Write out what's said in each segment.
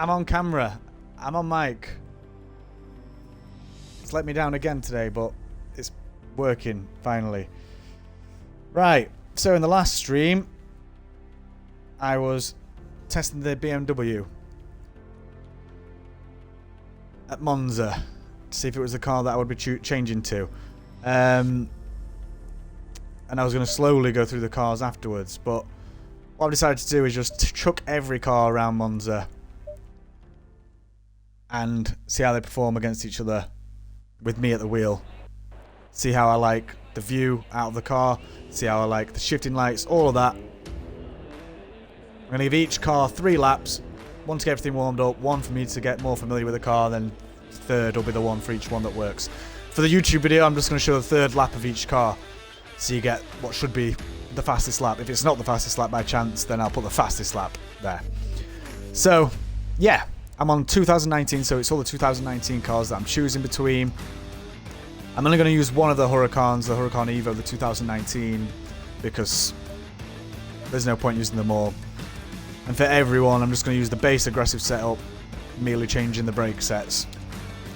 I'm on camera. I'm on mic. It's let me down again today, but it's working finally. Right, so in the last stream, I was testing the BMW at Monza to see if it was the car that I would be changing to. And I was going to slowly go through the cars afterwards, but what I've decided to do is just chuck every car around Monza and see how they perform against each other with me at the wheel. See how I like the view out of the car, see how I like the shifting lights, all of that. I'm going to give each car 3 laps, one to get everything warmed up, one for me to get more familiar with the car, then third will be the one for each one that works. For the YouTube video, I'm just going to show the 3rd lap of each car, so you get what should be the fastest lap. If it's not the fastest lap by chance, then I'll put the fastest lap there. So, yeah, I'm on 2019, so it's all the 2019 cars that I'm choosing between. I'm only going to use one of the Huracans, the Huracan Evo, the 2019, because there's no point using them all. And for everyone, I'm just going to use the base aggressive setup, merely changing the brake sets.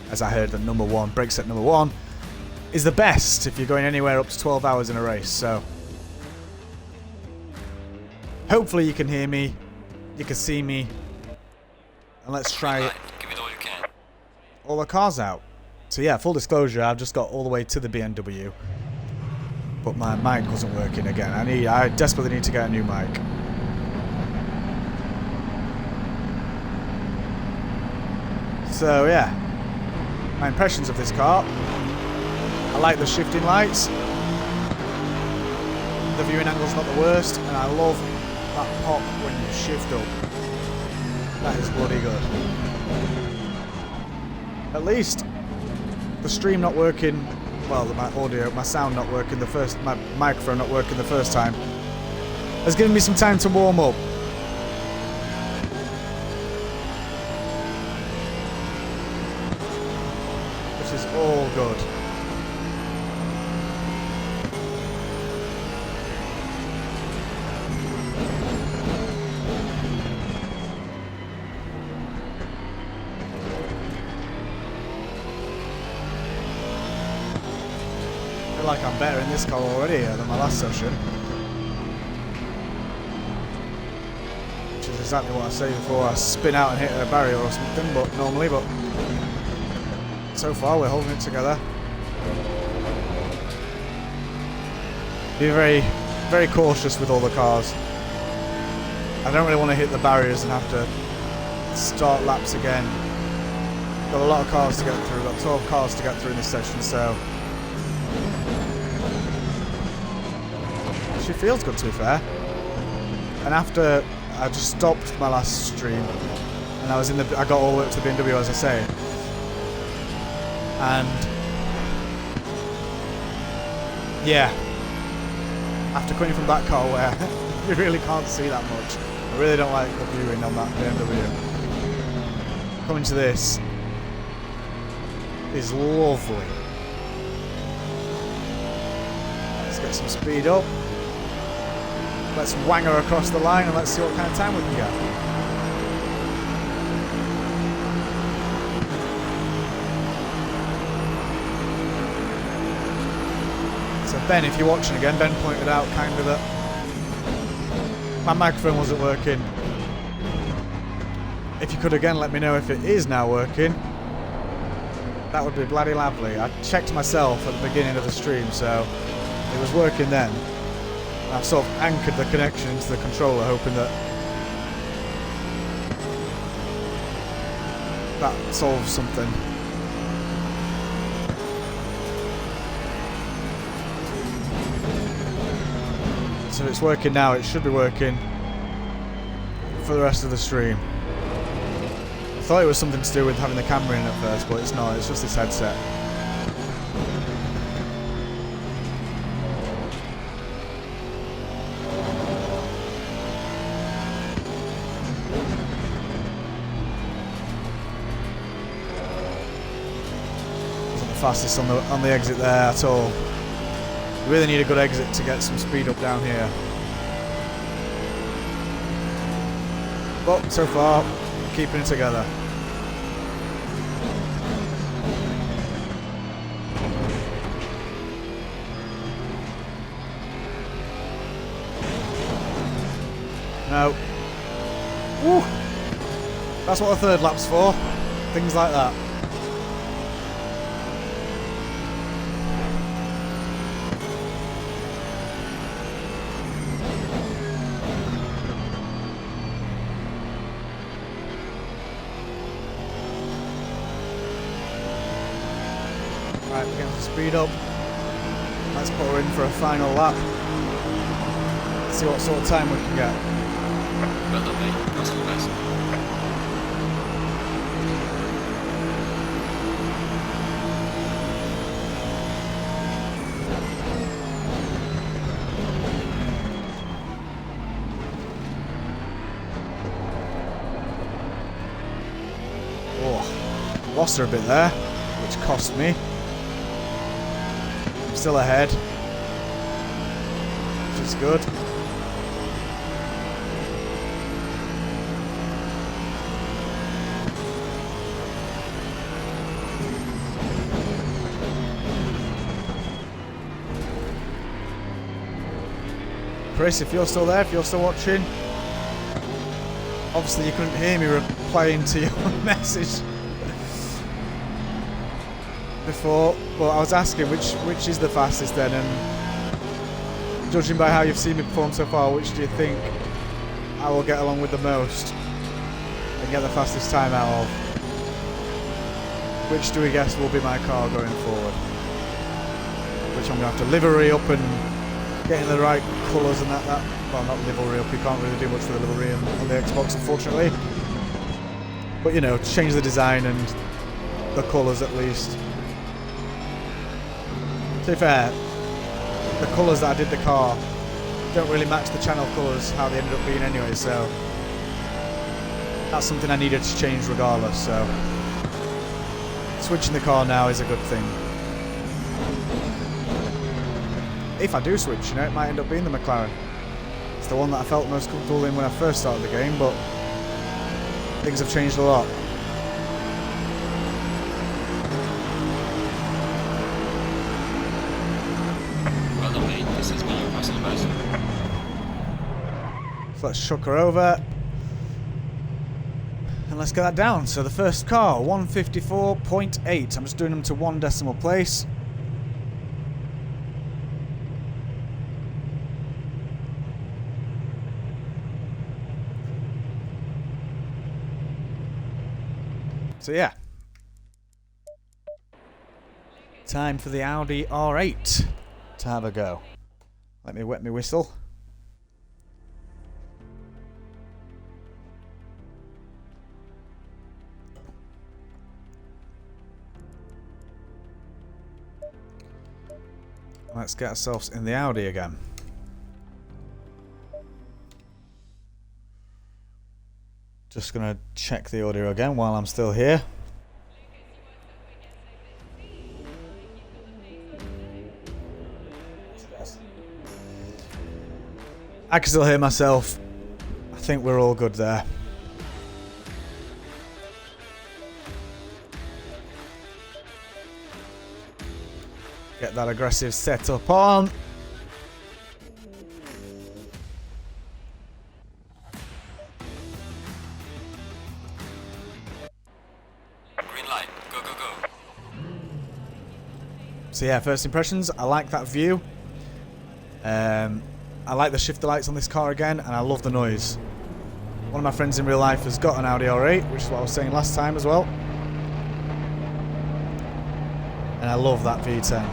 As I heard that brake set number 1, is the best if you're going anywhere up to 12 hours in a race. So hopefully you can hear me, you can see me, and let's try it. Give it all you can. All the cars out. So yeah, full disclosure, I've just got all the way to the BMW, but my mic wasn't working again. I desperately need to get a new mic. So yeah, my impressions of this car. I like the shifting lights. The viewing angle's not the worst, and I love that pop when you shift up. That is bloody good. At least the stream not working, well, my audio, my sound not working my microphone not working the first time, has given me some time to warm up. Which is all good. Like I'm better in this car already than my last session, which is exactly what I say before I spin out and hit a barrier or something, but so far we're holding it together. Be very, very cautious with all the cars. I don't really want to hit the barriers and have to start laps again. Got a lot of cars to get through, got 12 cars to get through in this session, so it feels good, to be fair. And after I just stopped my last stream, and I got all the way up to the BMW, as I say, and yeah, after coming from that car where you really can't see that much, I really don't like the viewing on that BMW. Coming to this is lovely. Let's get some speed up. Let's wang her across the line and let's see what kind of time we can get. So Ben, if you're watching again, Ben pointed out kind of that my microphone wasn't working. If you could again let me know if it is now working, that would be bloody lovely. I checked myself at the beginning of the stream, so it was working then. I've sort of anchored the connection into the controller, hoping that that solves something. So it's working now, it should be working for the rest of the stream. I thought it was something to do with having the camera in at first, but it's not, it's just this headset. Fastest on the exit there at all. You really need a good exit to get some speed up down here. But so far, keeping it together. No. Woo! That's what a third lap's for. Things like that. Right, we're getting to speed up. Let's put her in for a final lap. See what sort of time we can get. Well done, mate. That's the best. Oh, lost her a bit there, which cost me. I'm still ahead, which is good. Chris, if you're still there, if you're still watching, obviously you couldn't hear me replying to your message before, but I was asking which is the fastest then, and judging by how you've seen me perform so far, which do you think I will get along with the most and get the fastest time out of? Which do we guess will be my car going forward? Which I'm going to have to livery up and get in the right colours and that. Well, not livery up, you can't really do much with the livery on the Xbox, unfortunately. But, you know, change the design and the colours at least. To be fair, the colours that I did the car don't really match the channel colours how they ended up being anyway, so that's something I needed to change regardless, so switching the car now is a good thing. If I do switch, you know, it might end up being the McLaren. It's the one that I felt most comfortable in when I first started the game, but things have changed a lot. Well done, mate. This is me, you're passing the most. So let's chuck her over. And let's get that down. So the first car, 154.8. I'm just doing them to 1 decimal place. So yeah, time for the Audi R8 to have a go. Let me wet my whistle. Let's get ourselves in the Audi again. Just gonna check the audio again while I'm still here. I can still hear myself. I think we're all good there. Get that aggressive setup on. So yeah, first impressions, I like that view. I like the shifter lights on this car again, and I love the noise. One of my friends in real life has got an Audi R8, which is what I was saying last time as well. And I love that V10.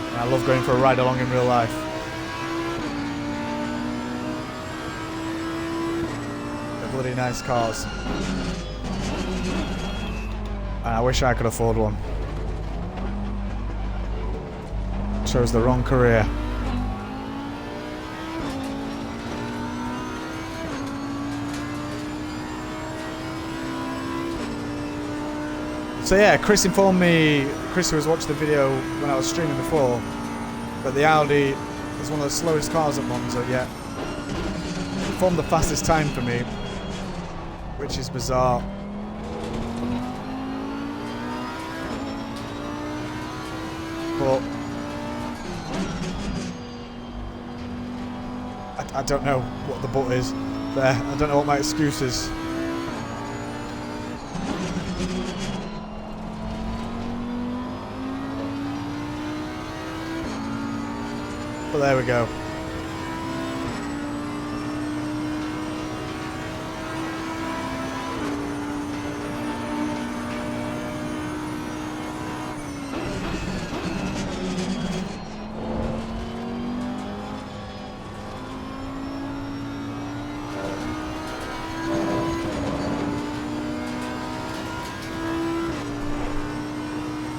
And I love going for a ride along in real life. They're bloody nice cars. And I wish I could afford one. Chose the wrong career. So yeah, Chris informed me, Chris who was watching the video when I was streaming before, that the Audi is one of the slowest cars at Monza yet. It formed the fastest time for me. which is bizarre. But I don't know what the but is there. I don't know what my excuse is. But there we go.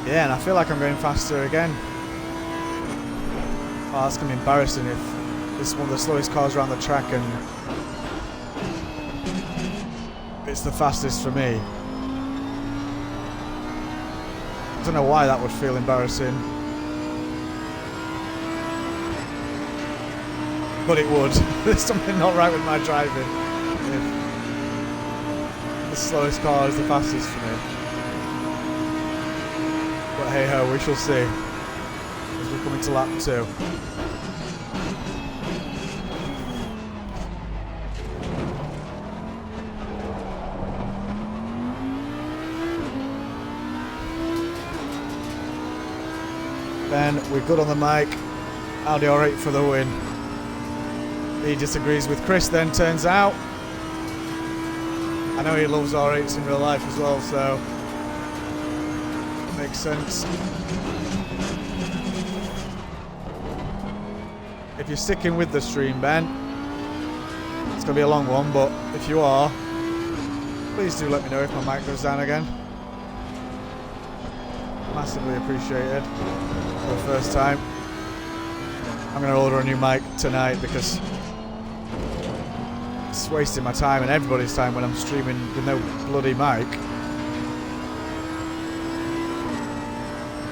Yeah, and I feel like I'm going faster again. Oh, that's going to be embarrassing if this is one of the slowest cars around the track and it's the fastest for me. I don't know why that would feel embarrassing. But it would. There's something not right with my driving if the slowest car is the fastest for me. But hey ho, we shall see as we come into lap 2. Then we're good on the mic. Audi R8 for the win. He disagrees with Chris then, turns out. I know he loves R8s in real life as well, so makes sense. If you're sticking with the stream, Ben, it's going to be a long one, but if you are, please do let me know if my mic goes down again. Massively appreciated for the first time. I'm going to order a new mic tonight because it's wasting my time and everybody's time when I'm streaming with no bloody mic.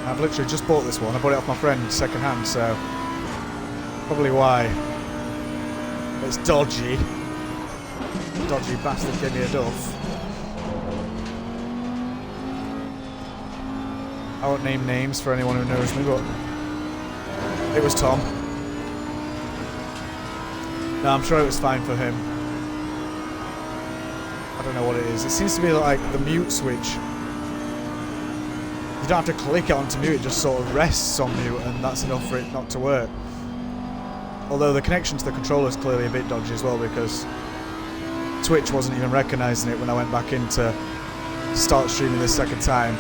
I've literally just bought this one. I bought it off my friend second hand, so probably why. It's dodgy. Dodgy bastard gave me a duff. I won't name names for anyone who knows me, but it was Tom. No, I'm sure it was fine for him. I don't know what it is. It seems to be like the mute switch. You don't have to click it onto mute, it just sort of rests on mute and that's enough for it not to work. Although the connection to the controller is clearly a bit dodgy as well because Twitch wasn't even recognising it when I went back in to start streaming this second time.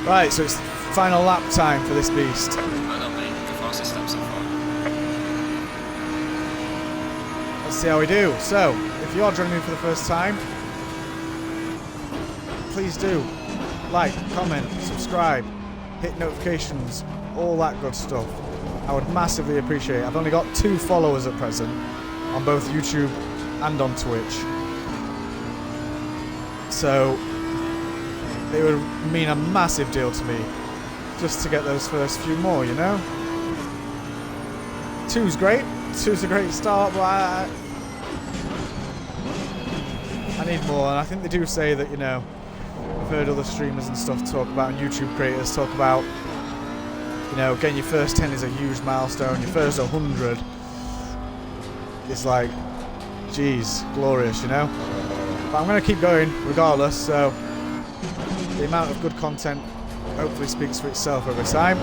Right, so it's final lap time for this beast. Well done, mate. The fastest lap so far. Let's see how we do. So, if you are joining me for the first time, please do like, comment, subscribe, hit notifications, all that good stuff. I would massively appreciate it. I've only got 2 followers at present on both YouTube and on Twitch. So it would mean a massive deal to me just to get those first few more, you know? 2's great. 2's a great start, but I need more. And I think they do say that, you know, I've heard other streamers and stuff talk about, and YouTube creators talk about, you know, getting your first 10 is a huge milestone. Your first 100 is like, geez, glorious, you know? But I'm going to keep going regardless, so the amount of good content hopefully speaks for itself over time.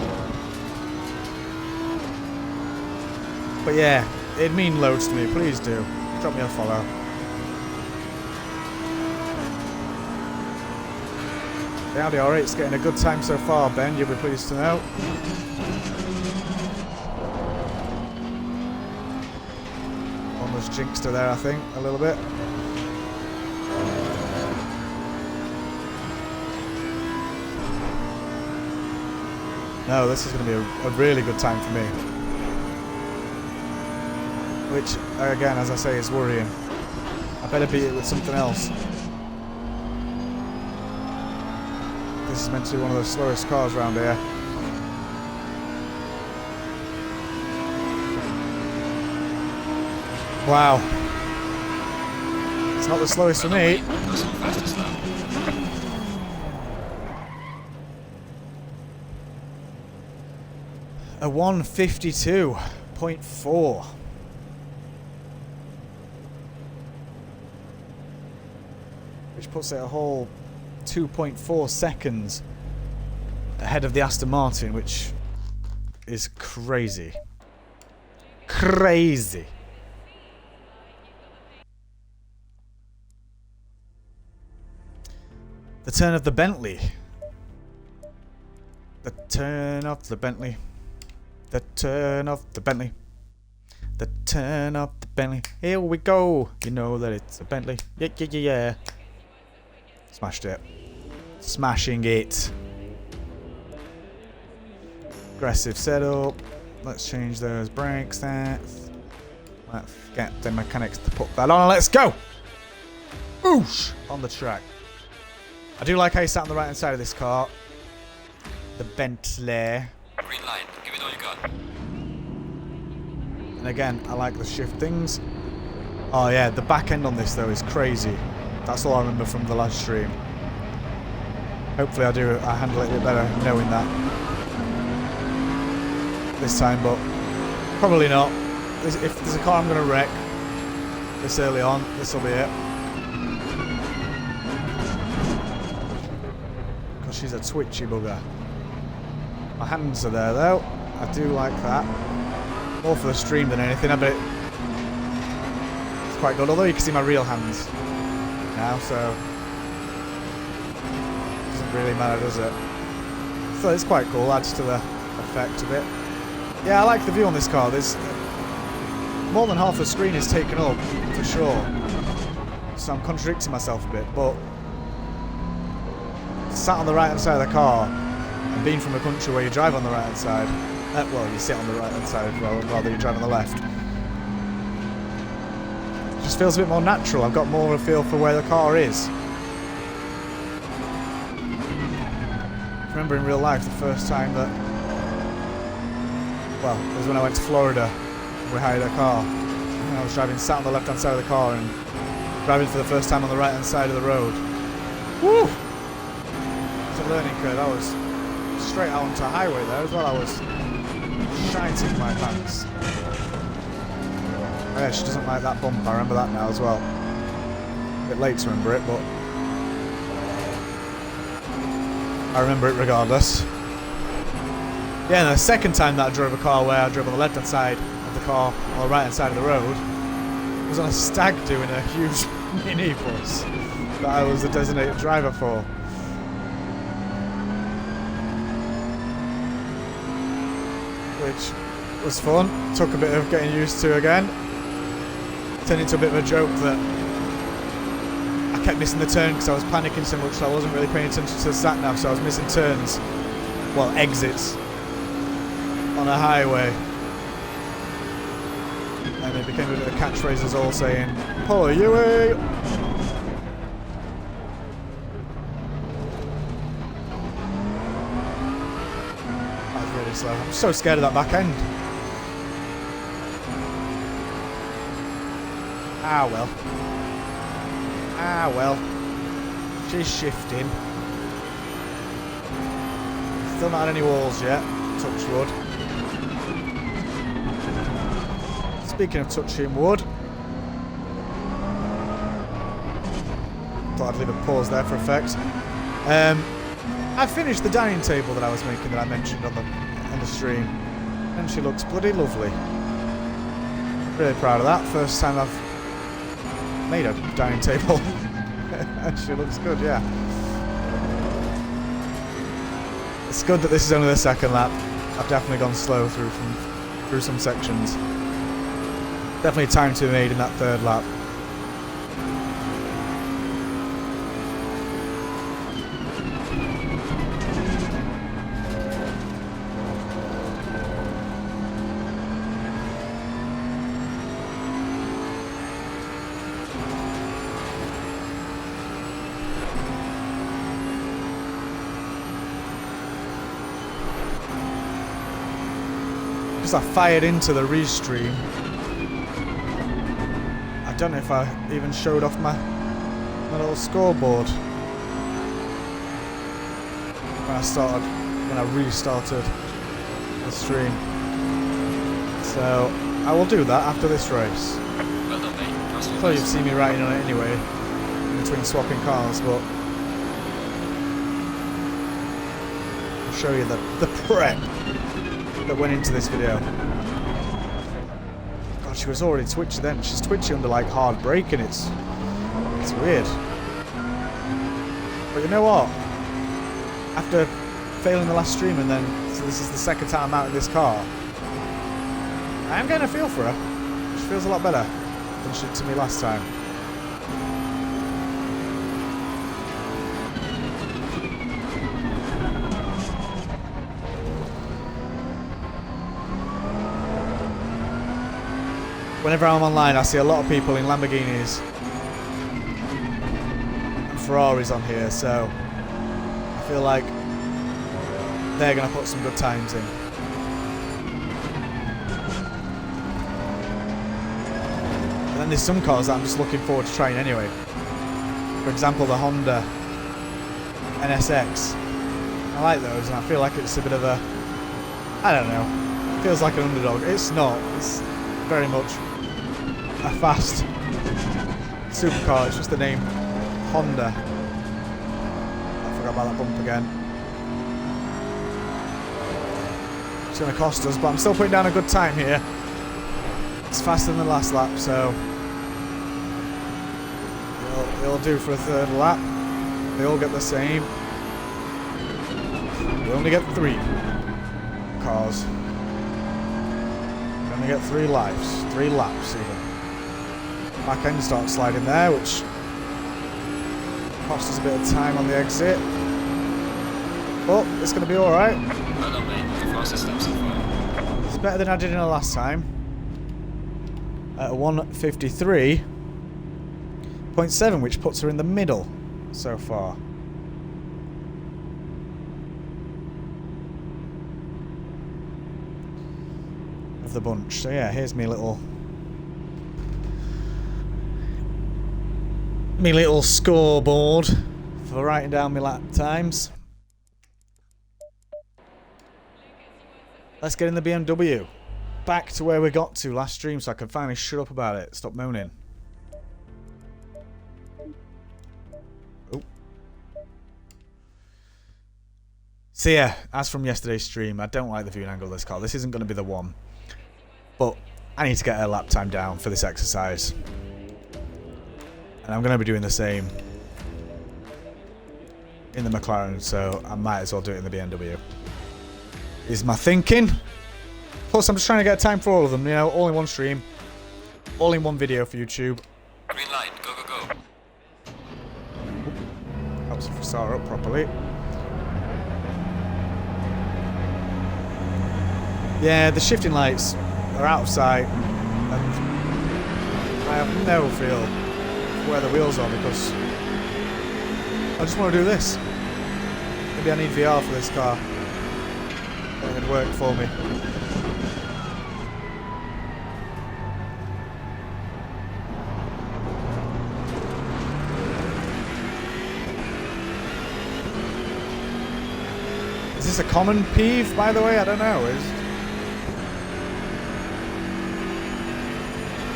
But yeah, it'd mean loads to me. Please do. Drop me a follow. The Audi R8's getting a good time so far, Ben. You'll be pleased to know. Almost jinxed her there, I think, a little bit. No, this is going to be a really good time for me. Which, again, as I say, is worrying. I better beat it with something else. This is meant to be one of the slowest cars around here. Wow. It's not the slowest for me. That's not fastest now. A 152.4. Which puts it a whole 2.4 seconds ahead of the Aston Martin, which is crazy. Crazy. The turn of the Bentley. The turn of the Bentley. The turn of the Bentley. The turn of the Bentley. Here we go. You know that it's a Bentley. Yeah, yeah, yeah, yeah. Smashed it. Smashing it. Aggressive setup. Let's change those brake stats. Let's get the mechanics to put that on. Let's go! Boosh! On the track. I do like how you sat on the right hand side of this car. The Bentley. Green light. Give it all you got. And again, I like the shiftings. Oh yeah, the back end on this though is crazy. That's all I remember from the last stream. Hopefully I handle it a bit better knowing that this time, but probably not. If there's a car I'm going to wreck this early on, this will be it. Because she's a twitchy bugger. My hands are there though. I do like that. More for the stream than anything, I bet it's quite good. Although you can see my real hands now, so it doesn't really matter, does it? So it's quite cool, adds to the effect of it. Yeah, I like the view on this car. There's more than half the screen is taken up, for sure. So I'm contradicting myself a bit, but sat on the right hand side of the car and being from a country where you drive on the right hand side, well, you sit on the right hand side rather you drive on the left. It just feels a bit more natural. I've got more of a feel for where the car is. I remember in real life the first time that, well, it was when I went to Florida. We hired a car. And I was driving, sat on the left hand side of the car and driving for the first time on the right hand side of the road. Woo! It's a learning curve. I was straight out onto a highway there as well. I was shiting my pants. Oh yeah, she doesn't like that bump. I remember that now as well. A bit late to remember it, but I remember it regardless. Yeah, and the second time that I drove a car where I drove on the left hand side of the car on the right hand side of the road was on a stag do in a huge minibus that I was the designated driver for. Which was fun. Took a bit of getting used to again. Turned into a bit of a joke that I kept missing the turn because I was panicking so much, so I wasn't really paying attention to the sat nav, so I was missing turns, well, exits on a highway. And it became a bit of a catchphrase as all saying, "Pull you away!" Slow. I'm so scared of that back end. Ah well. Ah well. She's shifting. Still not had any walls yet. Touch wood. Speaking of touching wood, thought I'd leave a pause there for effect. I finished the dining table that I was making that I mentioned on the stream, and she looks bloody lovely. Really proud of that. First time I've made a dining table and she looks good, yeah. It's good that this is only the second lap. I've definitely gone slow through some sections. Definitely time to be made in that third lap. I fired into the restream. I don't know if I even showed off my little scoreboard when I restarted the stream. So I will do that after this race. Well done, mate. I thought you'd see me riding on it anyway, in between swapping cars, but I'll show you the prep that went into this video. God, she was already twitchy then. She's twitchy under like hard braking. It's weird. But you know what? After failing the last stream and then, so this is the second time I'm out in this car, I am getting a feel for her. She feels a lot better than she did to me last time. Whenever I'm online, I see a lot of people in Lamborghinis and Ferraris on here, so I feel like they're going to put some good times in. And then there's some cars that I'm just looking forward to trying anyway. For example, the Honda NSX. I like those, and I feel like it's a bit of a, I don't know, it feels like an underdog. It's not. It's very much a fast supercar. It's just the name Honda. I forgot about that bump again. It's going to cost us, but I'm still putting down a good time here. It's faster than the last lap, so it'll do for a third lap. They all get the same. We only get 3 cars. We only get 3 lives, 3 laps even. Back end starts sliding there, which cost us a bit of time on the exit. But it's going to be alright. Well done, mate. The fastest lap so far. It's better than I did in the last time. At a 153.7, which puts her in the middle so far. Of the bunch. So yeah, here's me little scoreboard for writing down my lap times. Let's get in the BMW. Back to where we got to last stream so I can finally shut up about it. Stop moaning. Oh. So yeah, as from yesterday's stream, I don't like the viewing angle of this car. This isn't going to be the one. But I need to get a lap time down for this exercise. And I'm going to be doing the same in the McLaren, so I might as well do it in the BMW. Is my thinking. Plus, I'm just trying to get time for all of them, you know, all in one stream, all in one video for YouTube. Green light, go, go, go. Helps if we start up properly. Yeah, the shifting lights are out of sight, and I have no feel where the wheels are because I just want to do this. Maybe I need VR for this car. It would work for me. Is this a common peeve, by the way? I don't know.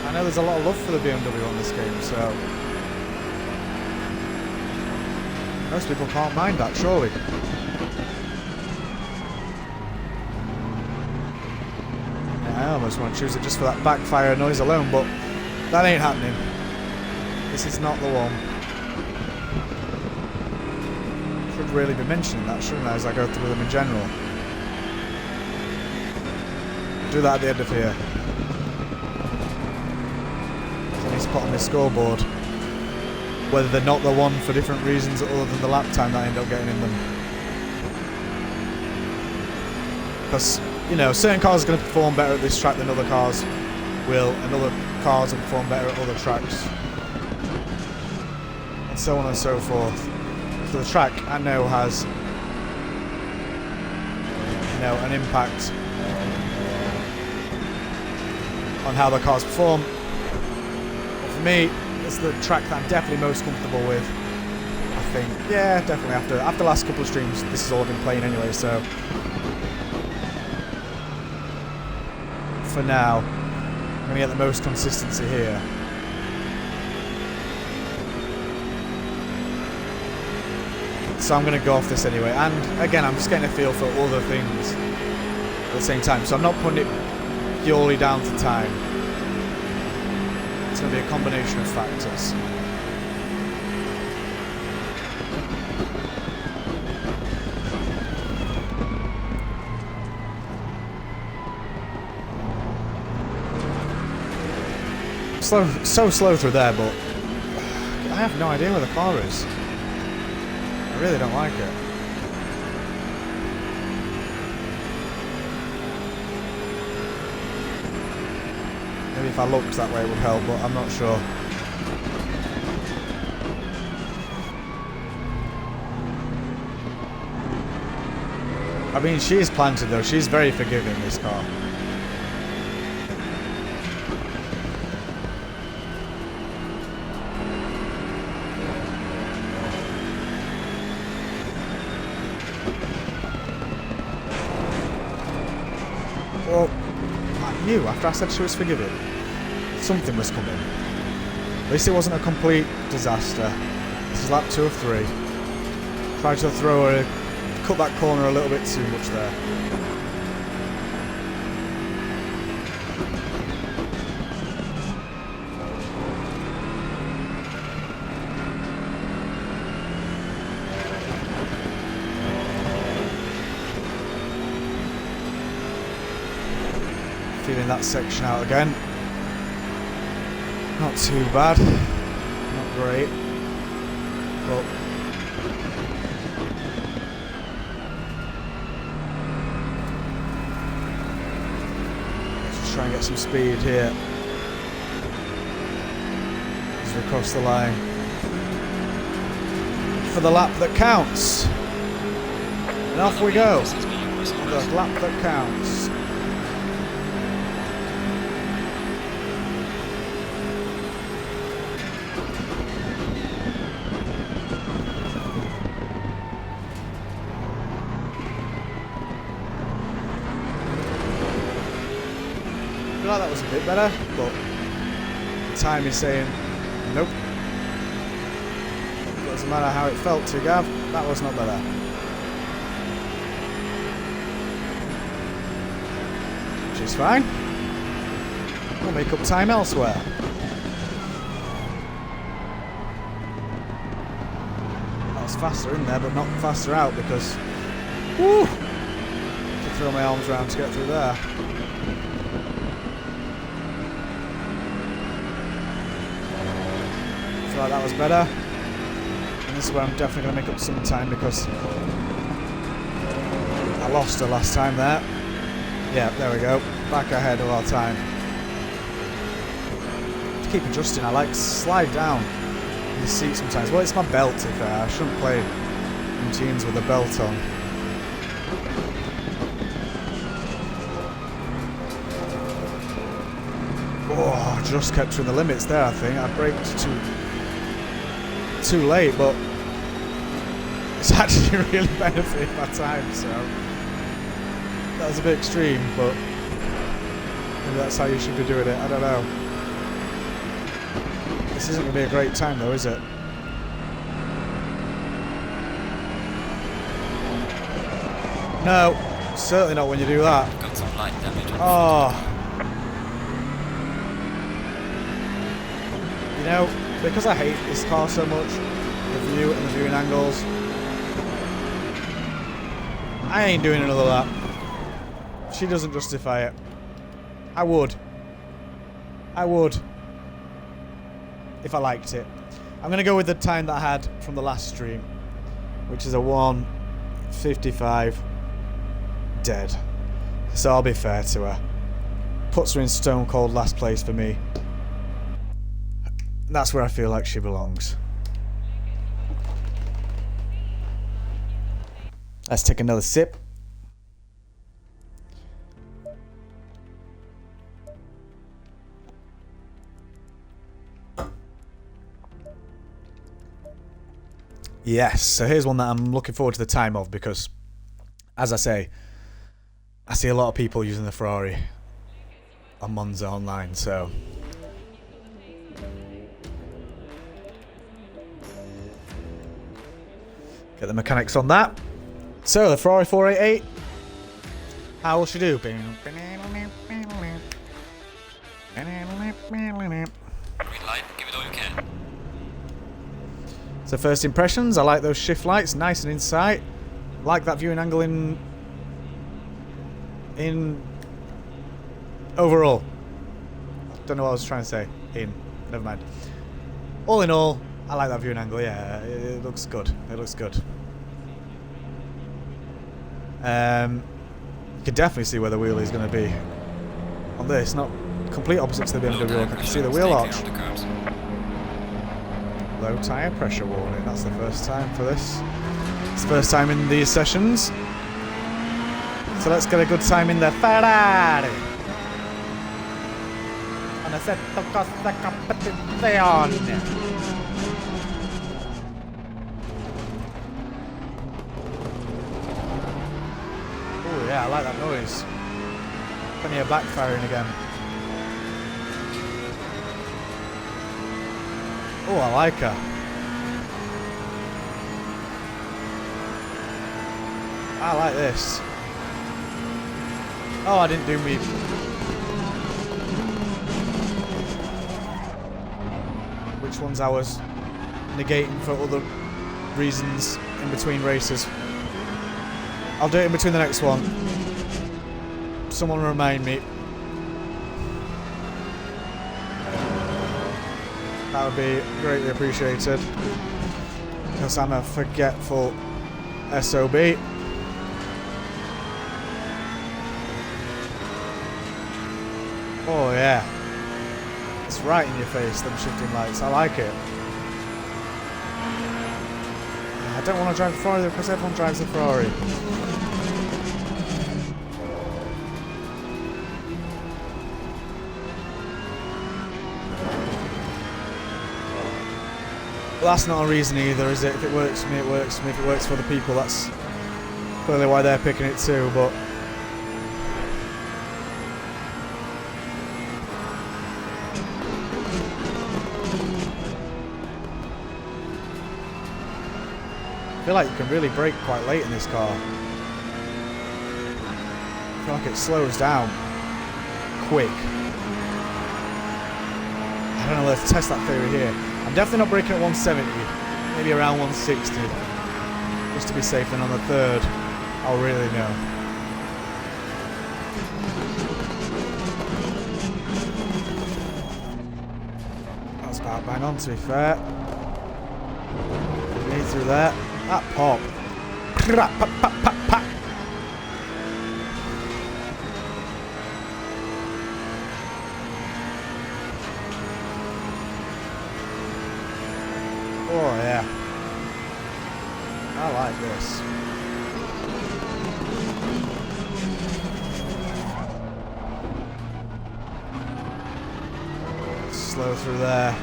I know there's a lot of love for the BMW on this game, so most people can't mind that, surely. Yeah, I almost want to choose it just for that backfire noise alone, but that ain't happening. This is not the one. Should really be mentioning that, shouldn't I, as I go through them in general. Do that at the end of here. I need to put on my scoreboard whether they're not the one for different reasons other than the lap time that I end up getting in them. Because, you know, certain cars are going to perform better at this track than other cars will, and other cars will perform better at other tracks. And so on and so forth. So the track, I know, has, you know, an impact on how the cars perform. For me, it's the track that I'm definitely most comfortable with. I think, yeah, definitely after the last couple of streams, this is all I've been playing anyway, so. For now, I'm going to get the most consistency here. So I'm going to go off this anyway. And again, I'm just getting a feel for other things at the same time. So I'm not putting it purely down to time. It's going to be a combination of factors. So slow through there, but I have no idea where the car is. I really don't like it. Maybe if I looked that way it would help, but I'm not sure. I mean, she is planted though. She's very forgiving, this car. Well, I knew after I said she was forgiving, something was coming. At least it wasn't a complete disaster. This is lap 2 of 3. Tried to throw her, cut that corner a little bit too much there. Feeling that section out again. Not too bad. Not great. But let's just try and get some speed here as we cross the line. For the lap that counts. And off we go. The lap that counts. I feel like that was a bit better, but the time is saying nope. Doesn't matter how it felt to Gav, that was not better. Which is fine. We'll make up time elsewhere. I was faster in there, but not faster out because woo! To throw my arms around to get through there. I feel like that was better. And this is where I'm definitely going to make up some time because I lost her last time there. Yeah, there we go. Back ahead of our time. To keep adjusting, I like slide down in the seat sometimes. Well, it's my belt, if I shouldn't play in tunes with a belt on. Oh, just kept to the limits there, I think. I braked too late, but it's actually really benefited my time, so that was a bit extreme, but maybe that's how you should be doing it. I don't know. This isn't going to be a great time though, is it? No, certainly not when you do that. Got some light damage on Oh. You know, because I hate this car so much, the view and the viewing angles, I ain't doing another lap. She doesn't justify it. I would. If I liked it. I'm going to go with the time that I had from the last stream, which is a 1:55 dead. So I'll be fair to her. Puts her in stone cold last place for me. That's where I feel like she belongs. Let's take another sip. Yes, so here's one that I'm looking forward to the time of because, as I say, I see a lot of people using the Ferrari on Monza online, so... Get the mechanics on that. So, the Ferrari 488. How will she do? Green light, give it all you can. So first impressions, I like those shift lights, nice and in sight. Like that viewing angle in overall. Don't know what I was trying to say. Never mind. All in all, I like that viewing angle, yeah. It looks good. It looks good. You can definitely see where the wheel is going to be on this. Not complete opposite to the BMW look. I can see the wheel arch. Low tyre pressure warning. That's the first time for this. It's the first time in these sessions. So let's get a good time in the Ferrari. On a set of Costa Competizione. Oh yeah, I like that noise. Plenty of backfiring again. Oh, I like her. I like this. Oh, I didn't do me. Which ones I was negating for other reasons in between races. I'll do it in between the next one. Someone remind me. That would be greatly appreciated. Because I'm a forgetful SOB. Oh yeah. It's right in your face, them shifting lights. I like it. I don't want to drive the Ferrari because everyone drives the Ferrari. But that's not a reason either, is it? If it works for me, it works for me. If it works for other people, that's clearly why they're picking it too, but... I feel like you can really brake quite late in this car. I feel like it slows down quick. I don't know, let's test that theory here. I'm definitely not braking at 170, maybe around 160. Just to be safe, and on the third, I'll really know. That's about bang on, to be fair. Me through there. That pop. Pop, pop, pop, pop. Oh yeah. I like this. Slow through there.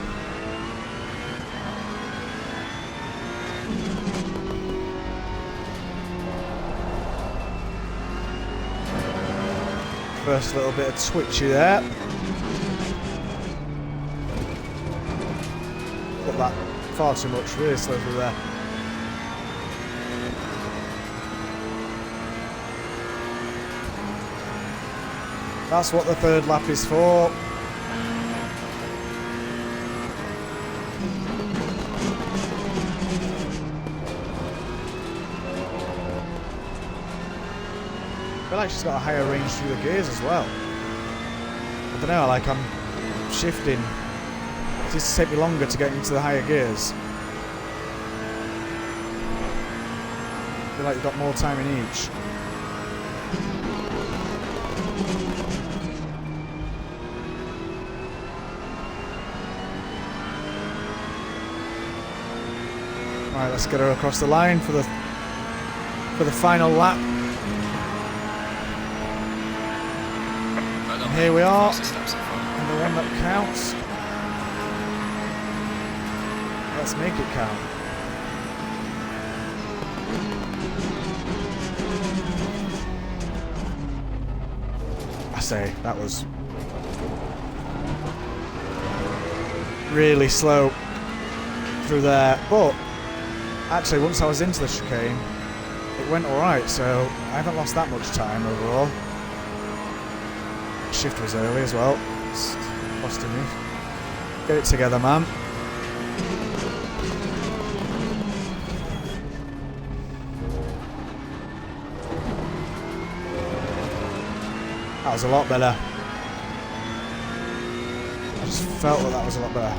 First little bit of twitchy there. Put that far too much, really slow through there. That's what the third lap is for. I feel like she's got a higher range through the gears as well. I don't know, like I'm shifting. It seems to take me longer to get into the higher gears. I feel like you've got more time in each. Right, let's get her across the line for the final lap. And here we are, and the one that counts. Let's make it count. say, that was really slow through there. But actually, once I was into the chicane, it went alright, so I haven't lost that much time overall. Shift was early as well. It's costing me. Get it together, man. That was a lot better. I just felt that that was a lot better.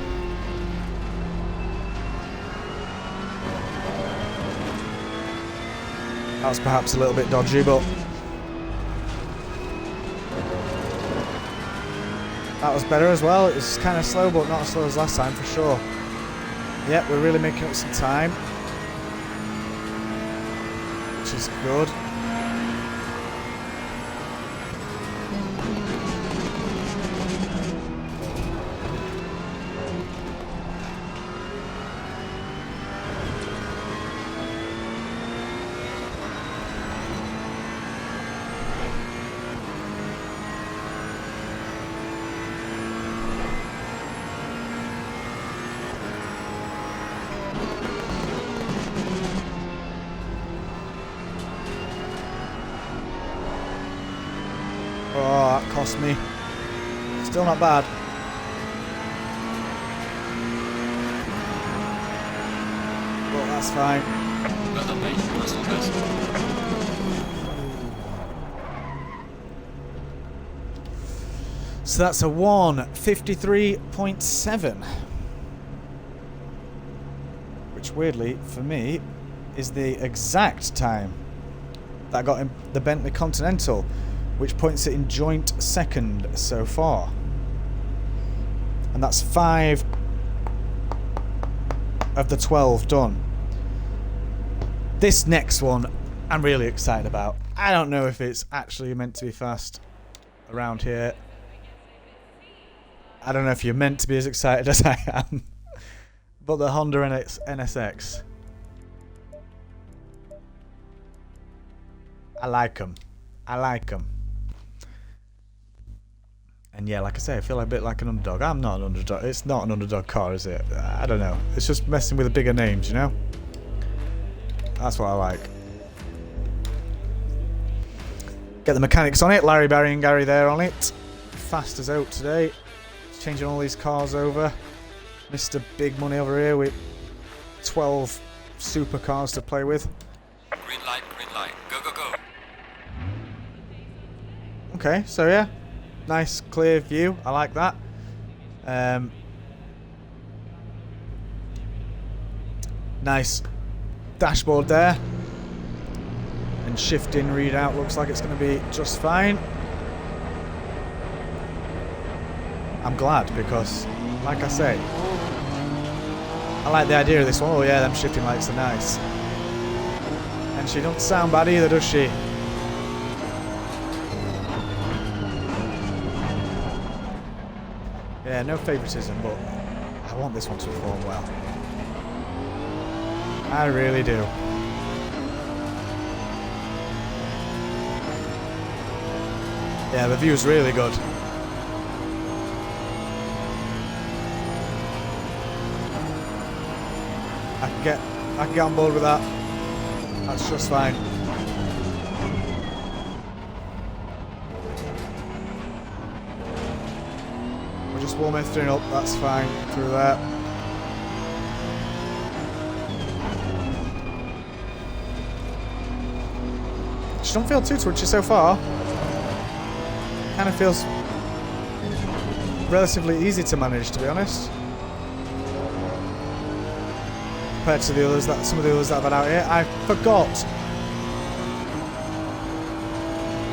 That was perhaps a little bit dodgy, but that was better as well. It was kind of slow, but not as slow as last time for sure. Yep, we're really making up some time, which is good. Oh, that cost me. Still not bad. But that's fine. So that's a 1:53.7. Which weirdly, for me, is the exact time that I got in the Bentley Continental, which points it in joint second so far. And that's 5 of the 12 done. This next one I'm really excited about. I don't know if it's actually meant to be fast around here. I don't know if you're meant to be as excited as I am. But the Honda NSX. I like them. I like them. And yeah, like I say, I feel a bit like an underdog. I'm not an underdog. It's not an underdog car, is it? I don't know. It's just messing with the bigger names, you know? That's what I like. Get the mechanics on it. Larry, Barry and Gary there on it. Fast as out today. Changing all these cars over. Mr. Big Money over here with 12 supercars to play with. Green light, go, go, go. Okay, so yeah. Nice clear view. I like that. Nice dashboard there. And shifting readout looks like it's going to be just fine. I'm glad because, like I say, I like the idea of this one. Oh yeah, them shifting lights are nice. And she don't sound bad either, does she? Yeah, no favouritism, but I want this one to perform well. I really do. Yeah, the view's really good. I can get on board with that. That's just fine. We're just warming everything up, that's fine through there. She don't feel too twitchy so far. Kind of feels relatively easy to manage, to be honest. Compared to the others some of the others that I've had out here. I forgot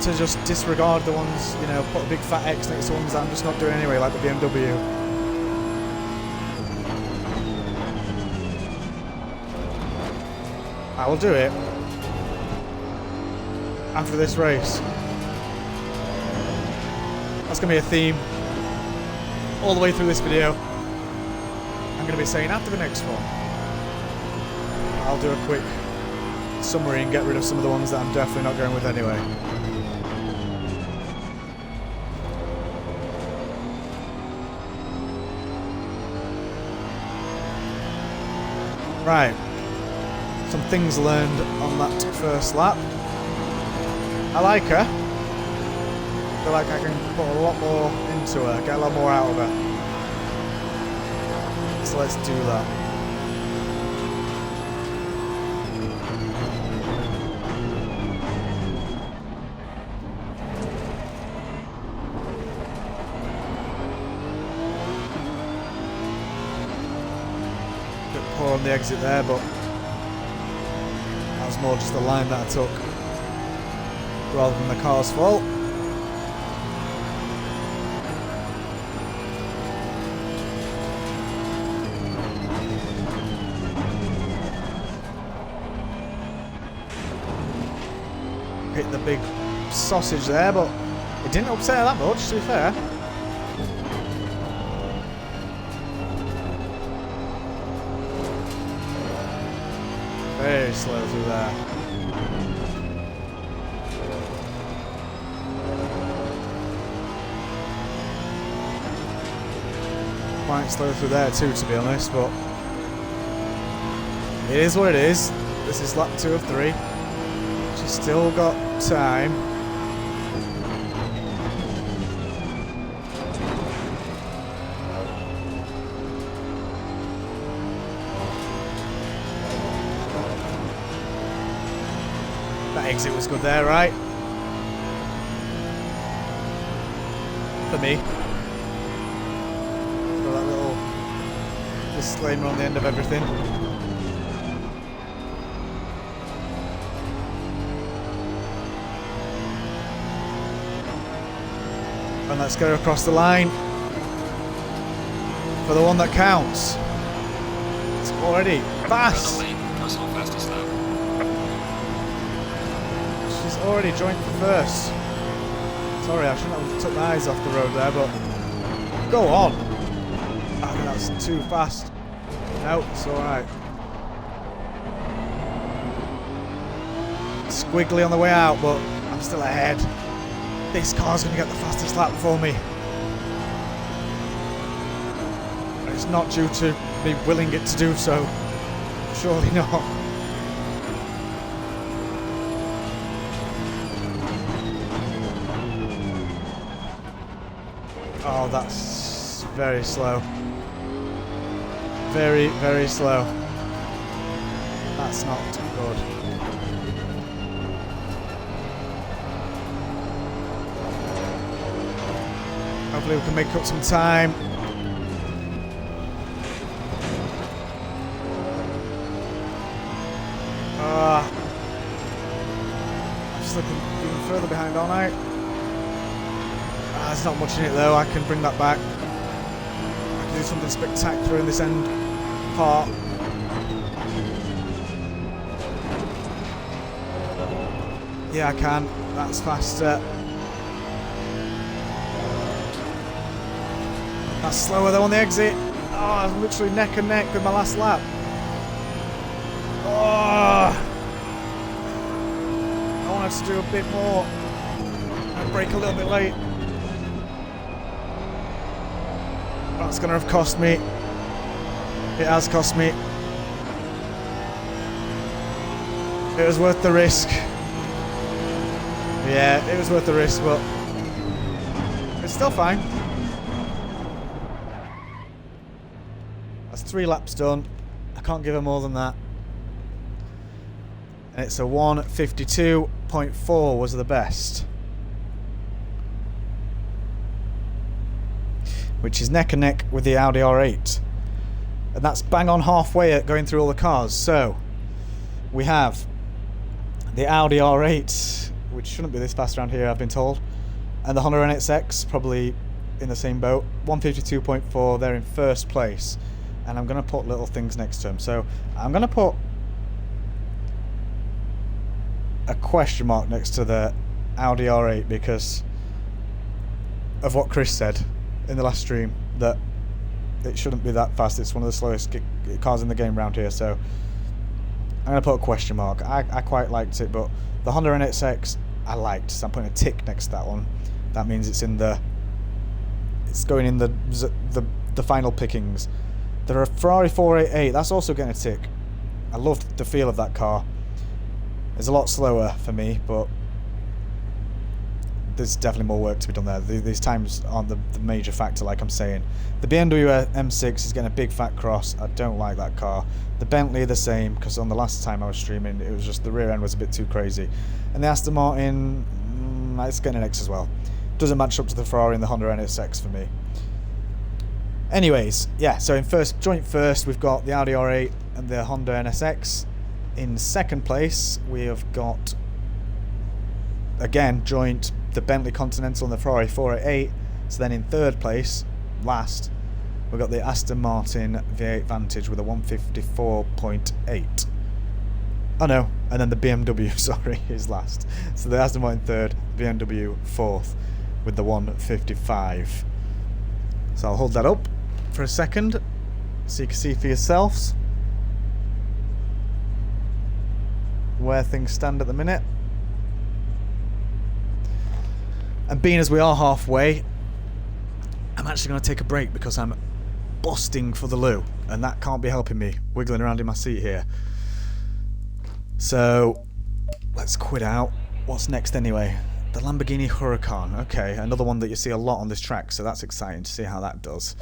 to just disregard the ones, you know, put a big fat X next to ones that I'm just not doing anyway, like the BMW. I will do it after this race. That's going to be a theme all the way through this video. I'm going to be saying after the next one. I'll do a quick summary and get rid of some of the ones that I'm definitely not going with anyway. Right. Some things learned on that first lap. I like her. I feel like I can put a lot more into her, get a lot more out of her. So let's do that. Bit poor on the exit there, but that was more just the line that I took rather than the car's fault. Hit the big sausage there, but it didn't upset her that much, to be fair. Very slow through there. Quite slow through there too, to be honest, but it is what it is. This is lap 2 of 3. She's still got time. That exit was good there, right? For me. Got that little disclaimer on the end of everything. And let's go across the line for the one that counts. It's already fast. She's already joined for first. Sorry, I shouldn't have took my eyes off the road there, but go on. I think that's too fast. No, it's alright. Squiggly on the way out, but I'm still ahead. This car's going to get the fastest lap for me. And it's not due to me willing it to do so. Surely not. Oh, that's very slow. Very, very slow. That's not good. Hopefully we can make up some time. I'm slipping even further behind, aren't I? There's not much in it though, I can bring that back. I can do something spectacular in this end part. Yeah, I can. That's faster. That's slower though on the exit. Oh, I'm literally neck and neck with my last lap. Oh, I wanted to do a bit more and brake a little bit late. That's going to have cost me. It has cost me. It was worth the risk. Yeah, it was worth the risk, but it's still fine. That's 3 laps done. I can't give her more than that. And it's a 1:52.4 was the best. Which is neck and neck with the Audi R8. And that's bang on halfway at going through all the cars. So, we have the Audi R8, which shouldn't be this fast around here, I've been told. And the Honda NSX, probably in the same boat. 1:52.4, they're in first place. And I'm going to put little things next to them. So, I'm going to put a question mark next to the Audi R8 because of what Chris said in the last stream, that it shouldn't be that fast. It's one of the slowest cars in the game around here, so I'm going to put a question mark. I quite liked it, but the Honda NSX I liked, so I'm putting a tick next to that one. That means it's in the, it's going in the final pickings. There are Ferrari 488, that's also getting a tick. I loved the feel of that car. It's a lot slower for me, but there's definitely more work to be done there. These times aren't the major factor, like I'm saying. The BMW M6 is getting a big fat cross. I don't like that car. The Bentley the same, because on the last time I was streaming, it was just the rear end was a bit too crazy. And the Aston Martin, it's getting an X as well. Doesn't match up to the Ferrari and the Honda NSX for me. Anyways, yeah, so in joint first, we've got the Audi R8 and the Honda NSX. In second place, we have got, again, joint, the Bentley Continental and the Ferrari 488. So then in third place, last, we've got the Aston Martin V8 Vantage with a 154.8. Oh no, and then the BMW, sorry, is last. So the Aston Martin third, BMW fourth with the 155. So I'll hold that up for a second so you can see for yourselves where things stand at the minute. And being as we are halfway, I'm actually going to take a break because I'm busting for the loo, and that can't be helping me wiggling around in my seat here. So let's quit out. What's next anyway? The Lamborghini Huracan. Okay, another one that you see a lot on this track, so that's exciting to see how that does.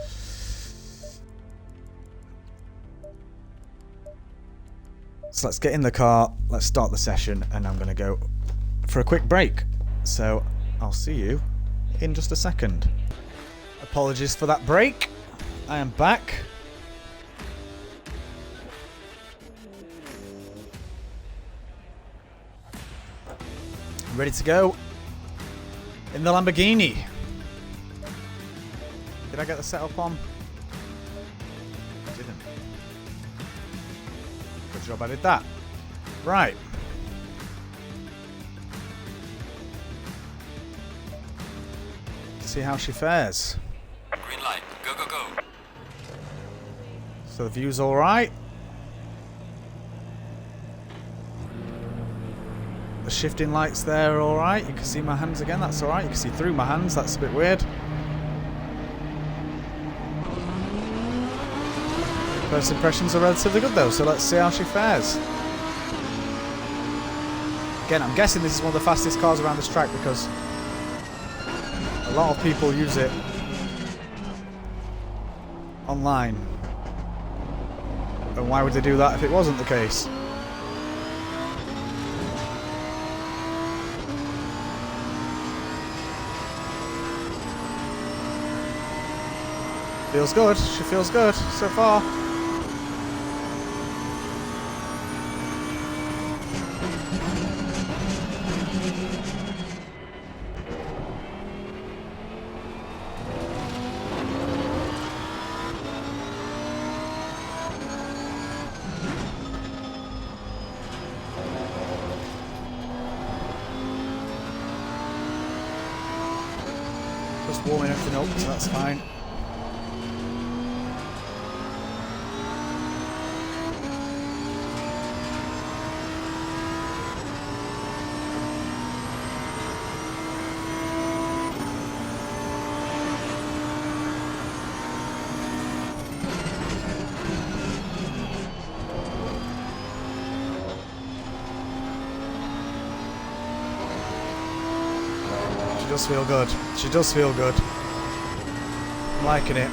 So let's get in the car, let's start the session, and I'm going to go for a quick break. So I'll see you in just a second. Apologies for that break. I am back. Ready to go in the Lamborghini. Did I get the setup on? I didn't. Good job I did that. Right. See how she fares. Green light. Go, go, go. So the view's alright. The shifting lights there are alright. You can see my hands again, that's alright. You can see through my hands, that's a bit weird. First impressions are relatively good though, so let's see how she fares. Again, I'm guessing this is one of the fastest cars around this track because a lot of people use it online. And why would they do that if it wasn't the case? Feels good. She feels good so far. Just warming everything up, so that's fine. She does feel good. She does feel good. I'm liking it.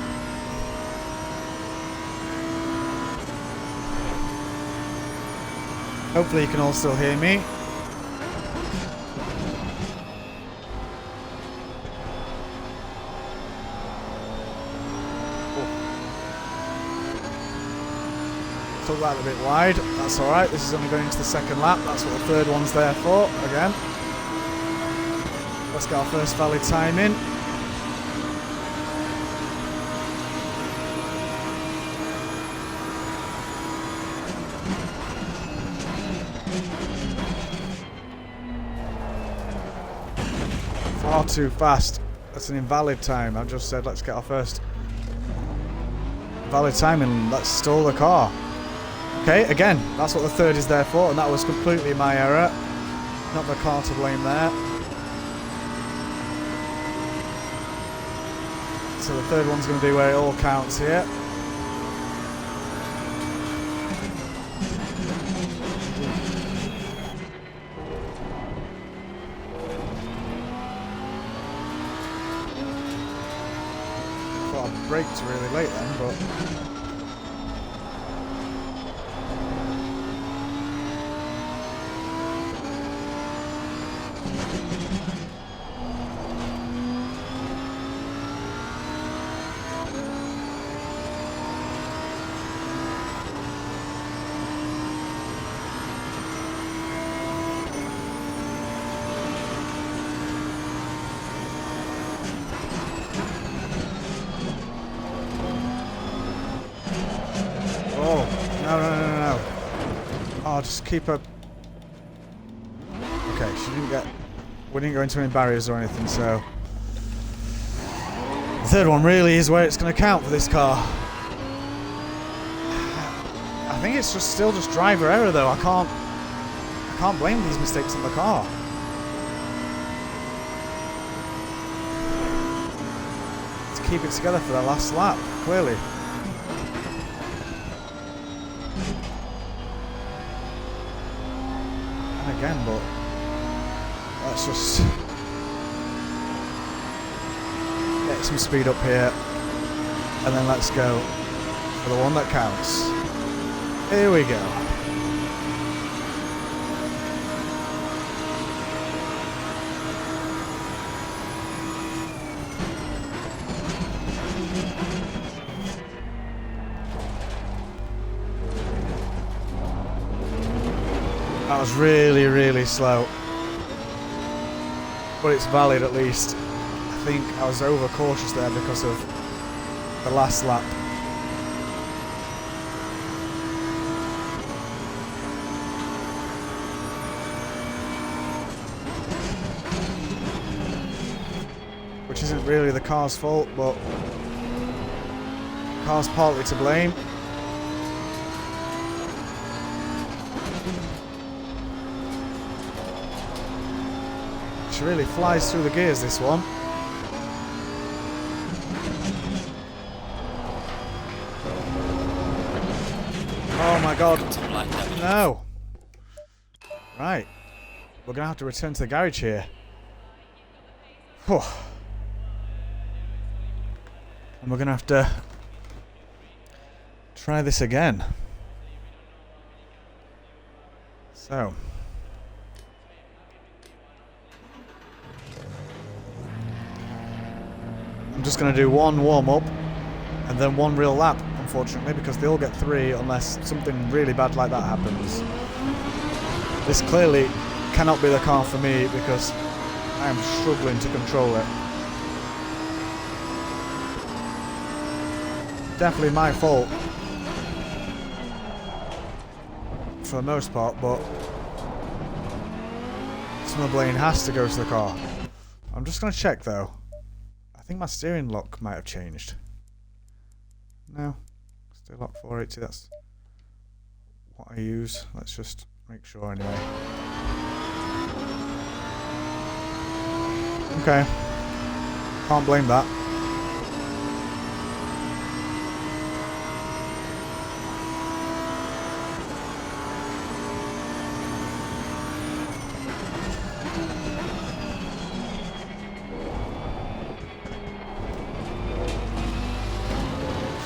Hopefully you can all still hear me. Took that a bit wide. That's alright. This is only going into the second lap. That's what the third one's there for, again. Let's get our first valid time in. Far too fast. That's an invalid time. I've just said let's get our first valid time and let's stall the car. Okay, again, that's what the third is there for, and that was completely my error. Not the car to blame there. So the third one's going to be where it all counts here. braked really late then, but... No. Oh, just keep her... Okay, she didn't get... We didn't go into any barriers or anything, so... The third one really is where it's going to count for this car. I think it's just still just driver error though. I can't blame these mistakes on the car. To keep it together for the last lap, clearly. Again, but let's just get some speed up here and then let's go for the one that counts. Here we go. That was really, really slow. But it's valid at least. I think I was overcautious there because of the last lap. Which isn't really the car's fault, but the car's partly to blame. She really flies through the gears, this one. Oh my god. No. Right. We're going to have to return to the garage here. Whew. And we're going to have to try this again. So. I'm just going to do one warm-up and then one real lap, unfortunately, because they all get 3 unless something really bad like that happens. This clearly cannot be the car for me because I am struggling to control it. Definitely my fault for the most part, but some of the blame has to go to the car. I'm just going to check though. I think my steering lock might have changed. No, still lock 480, that's what I use. Let's just make sure anyway. Okay, can't blame that.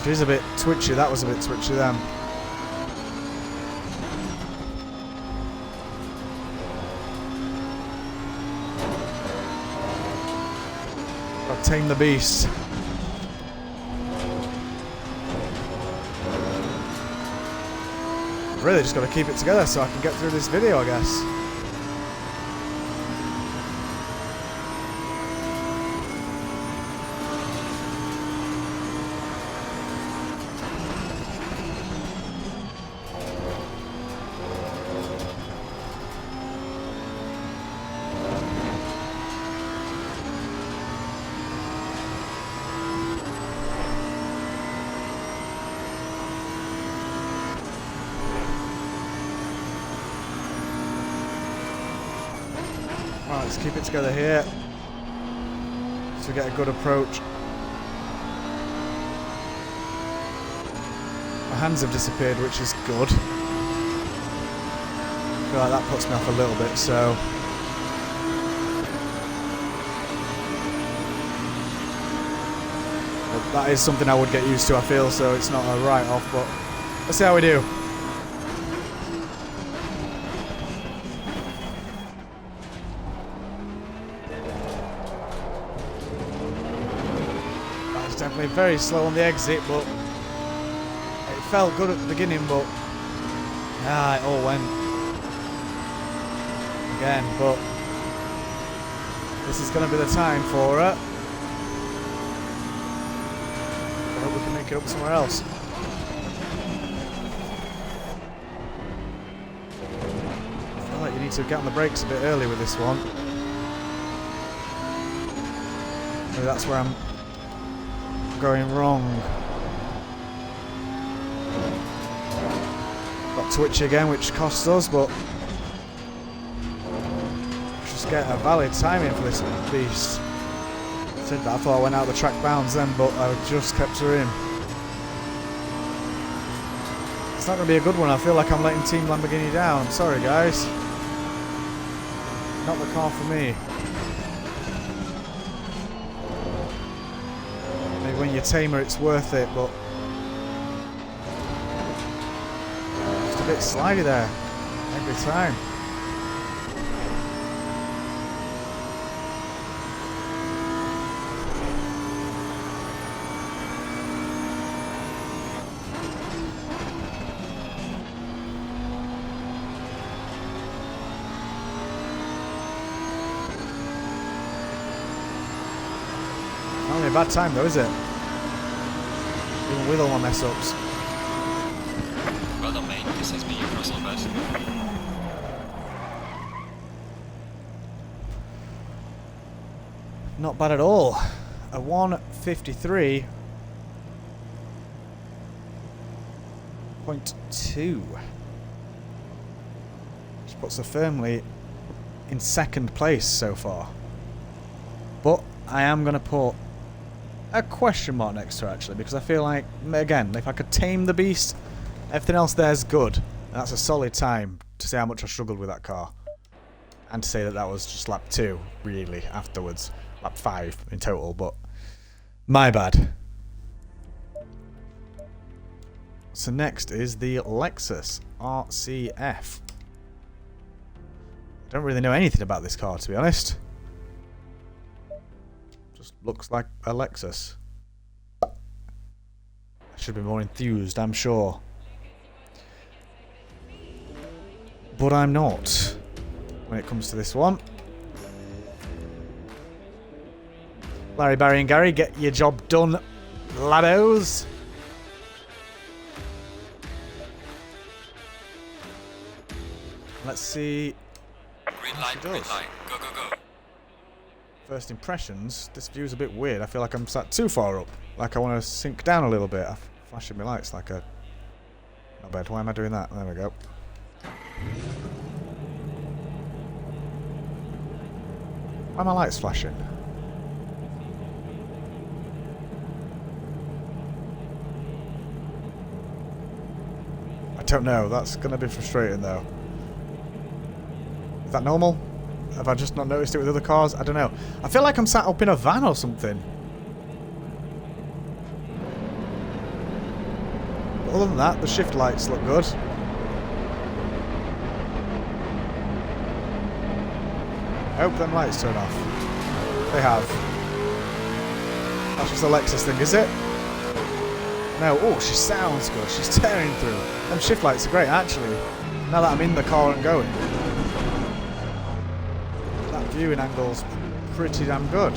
She's a bit twitchy, that was a bit twitchy then. Gotta tame the beast. Really just gotta keep it together so I can get through this video, I guess. Right, let's keep it together here so we get a good approach. My hands have disappeared, which is good. I feel like that puts me off a little bit, so... But that is something I would get used to, I feel, so it's not a write-off, but let's see how we do. That was definitely very slow on the exit, but it felt good at the beginning, but it all went again, but this is going to be the time for it. I hope we can make it up somewhere else. I feel like you need to get on the brakes a bit early with this one. Maybe that's where I'm going wrong. Got twitch again, which costs us, but just get a valid timing for this beast. Said that, I thought I went out the track bounds then, but I just kept her in. It's not going to be a good one. I feel like I'm letting Team Lamborghini down. I'm sorry, guys. Not the car for me. Maybe when you tame her, it's worth it, but just a bit slidey there every time. Not a bad time though, is it? Even with all my mess ups. Well done, mate. This has been your personal best. Not bad at all. A 153.2. Which puts her firmly in second place so far. But I am going to put a question mark next to her, actually, because I feel like, again, if I could tame the beast, everything else there's good. That's a solid time to say how much I struggled with that car. And to say that that was just lap 2, really, afterwards. Lap 5 in total, but my bad. So next is the Lexus Rcf. I don't really know anything about this car, to be honest. Just looks like a Lexus. I should be more enthused, I'm sure. But I'm not when it comes to this one. Larry, Barry and Gary, get your job done, lados. Let's see. Green light, green light. Go, go, go. First impressions, this view's a bit weird. I feel like I'm sat too far up. Like I want to sink down a little bit. I'm flashing my lights like a... Not bad. Why am I doing that? There we go. Why are my lights flashing? I don't know. That's going to be frustrating though. Is that normal? Have I just not noticed it with other cars? I don't know. I feel like I'm sat up in a van or something. But other than that, the shift lights look good. I hope them lights turn off. They have. That's just a Lexus thing, is it? No. Oh, she sounds good. She's tearing through. Them shift lights are great, actually. Now that I'm in the car and going. That viewing angle's pretty damn good.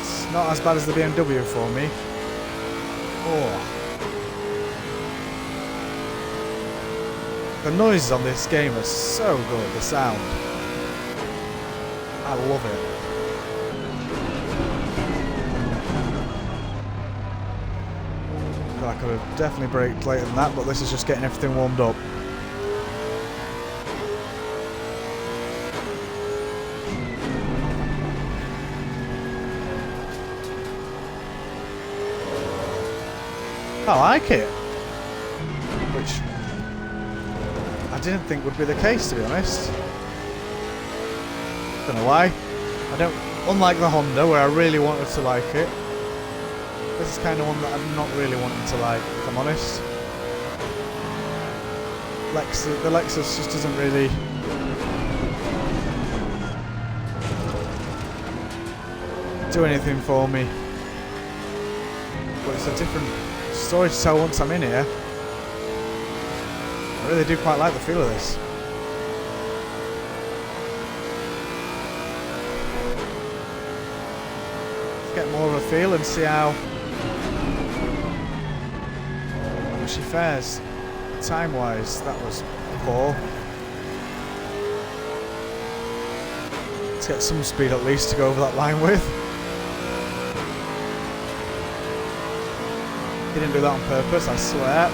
It's not as bad as the BMW for me. Oh. The noises on this game are so good, the sound. I love it. I feel like I could have definitely braked later than that, but this is just getting everything warmed up. I like it. Which I didn't think would be the case, to be honest. Don't know why. I don't, unlike the Honda where I really wanted to like it, this is kind of one that I'm not really wanting to like, if I'm honest. The Lexus just doesn't really do anything for me. But it's a different story to tell once I'm in here. I really do quite like the feel of this. Let's get more of a feel and see how she fares. Time-wise, that was poor. Let's get some speed at least to go over that line with. Didn't do that on purpose, I swear.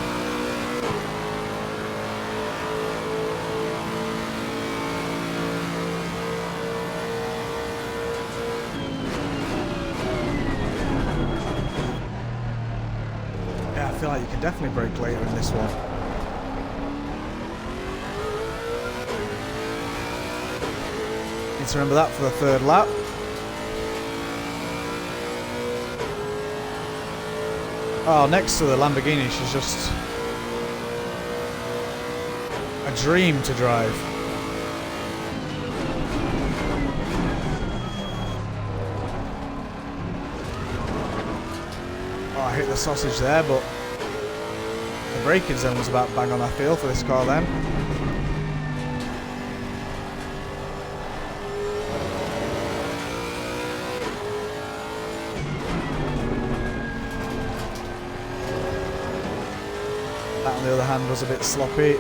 Yeah, I feel like you can definitely brake later in this one. Need to remember that for the third lap. Oh, next to the Lamborghini, she's just a dream to drive. Oh, I hit the sausage there, but the braking zone was about bang on, I feel, for this car then. On the other hand was a bit sloppy.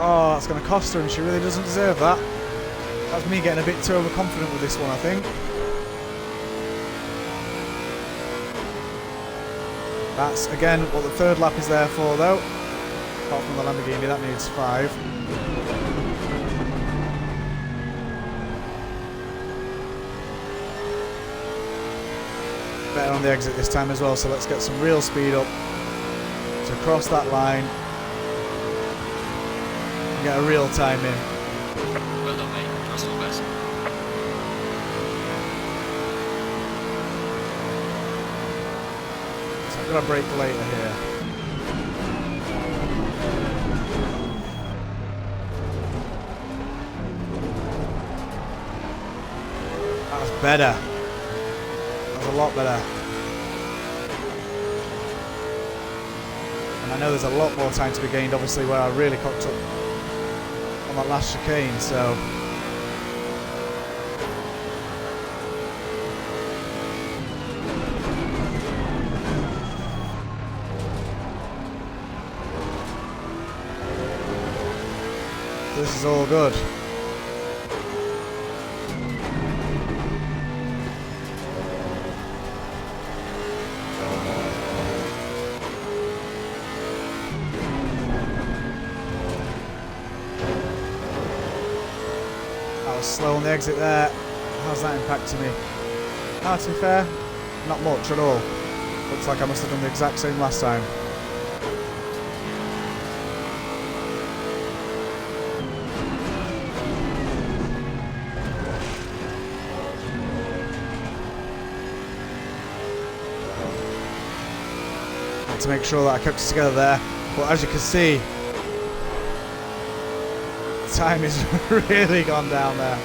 Oh, that's going to cost her and she really doesn't deserve that. That's me getting a bit too overconfident with this one, I think. That's, again, what the third lap is there for, though. Apart from the Lamborghini, that needs 5. Better on the exit this time as well, so let's get some real speed up to cross that line and get a real time in. Well done, mate. Trust your best. So I'm going to brake later here. That was better. That was a lot better. And I know there's a lot more time to be gained, obviously, where I really cocked up on that last chicane, so this is all good. Slow on the exit there. How's that impacting me? Ah, to be fair, not much at all. Looks like I must have done the exact same last time. Had to make sure that I kept it together there. But as you can see, time has really gone down there.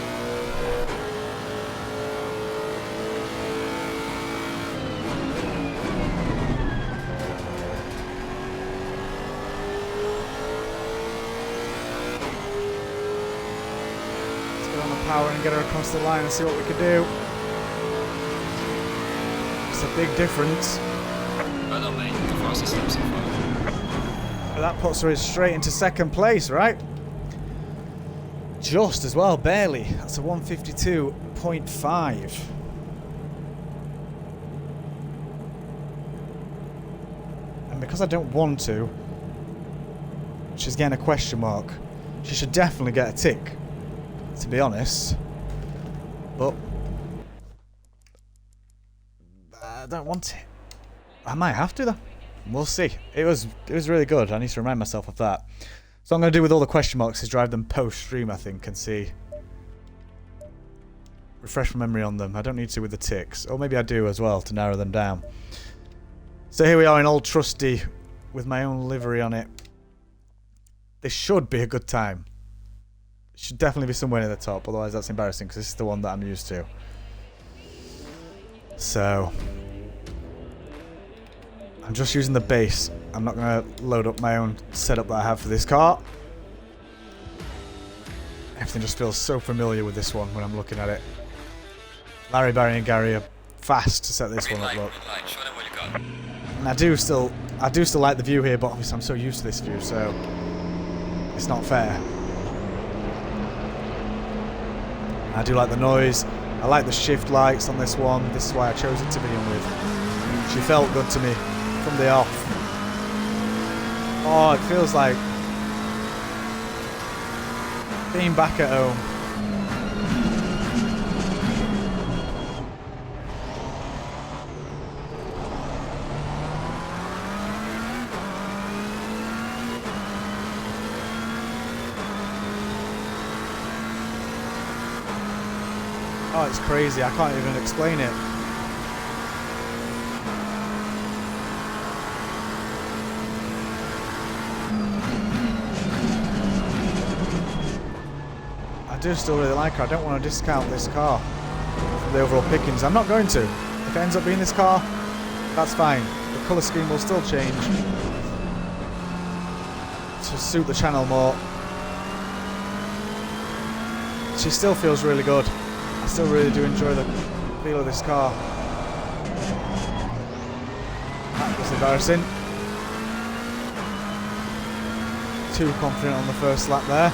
Let's get on the power and get her across the line and see what we can do. It's a big difference. Well done, mate. The fastest lap so far. But that puts her straight into second place, right? Just as well, barely. That's a 152.5. And because I don't want to, she's getting a question mark. She should definitely get a tick, to be honest. But I don't want it. I might have to though. We'll see. It was really good. I need to remind myself of that. So what I'm going to do with all the question marks is drive them post-stream, I think, and see. Refresh my memory on them. I don't need to with the ticks. Or maybe I do as well to narrow them down. So here we are in Old Trusty with my own livery on it. This should be a good time. It should definitely be somewhere near the top, otherwise that's embarrassing because this is the one that I'm used to. So I'm just using the base. I'm not going to load up my own setup that I have for this car. Everything just feels so familiar with this one when I'm looking at it. Larry, Barry and Gary are fast to set this one up, look. And I do still like the view here, but obviously I'm so used to this view, so it's not fair. I do like the noise. I like the shift lights on this one. This is why I chose it to begin with. She felt good to me from the off. Oh, it feels like being back at home. Oh, it's crazy. I can't even explain it. I do still really like her. I don't want to discount this car from the overall pickings. I'm not going to. If it ends up being this car, that's fine. The colour scheme will still change to suit the channel more. She still feels really good. I still really do enjoy the feel of this car. That was embarrassing. Too confident on the first lap there.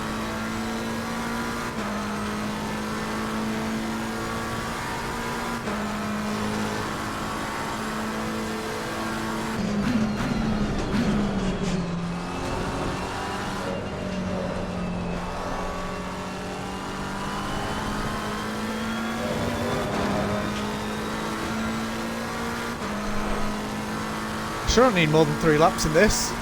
Sure don't need more than 3 laps in this. Doing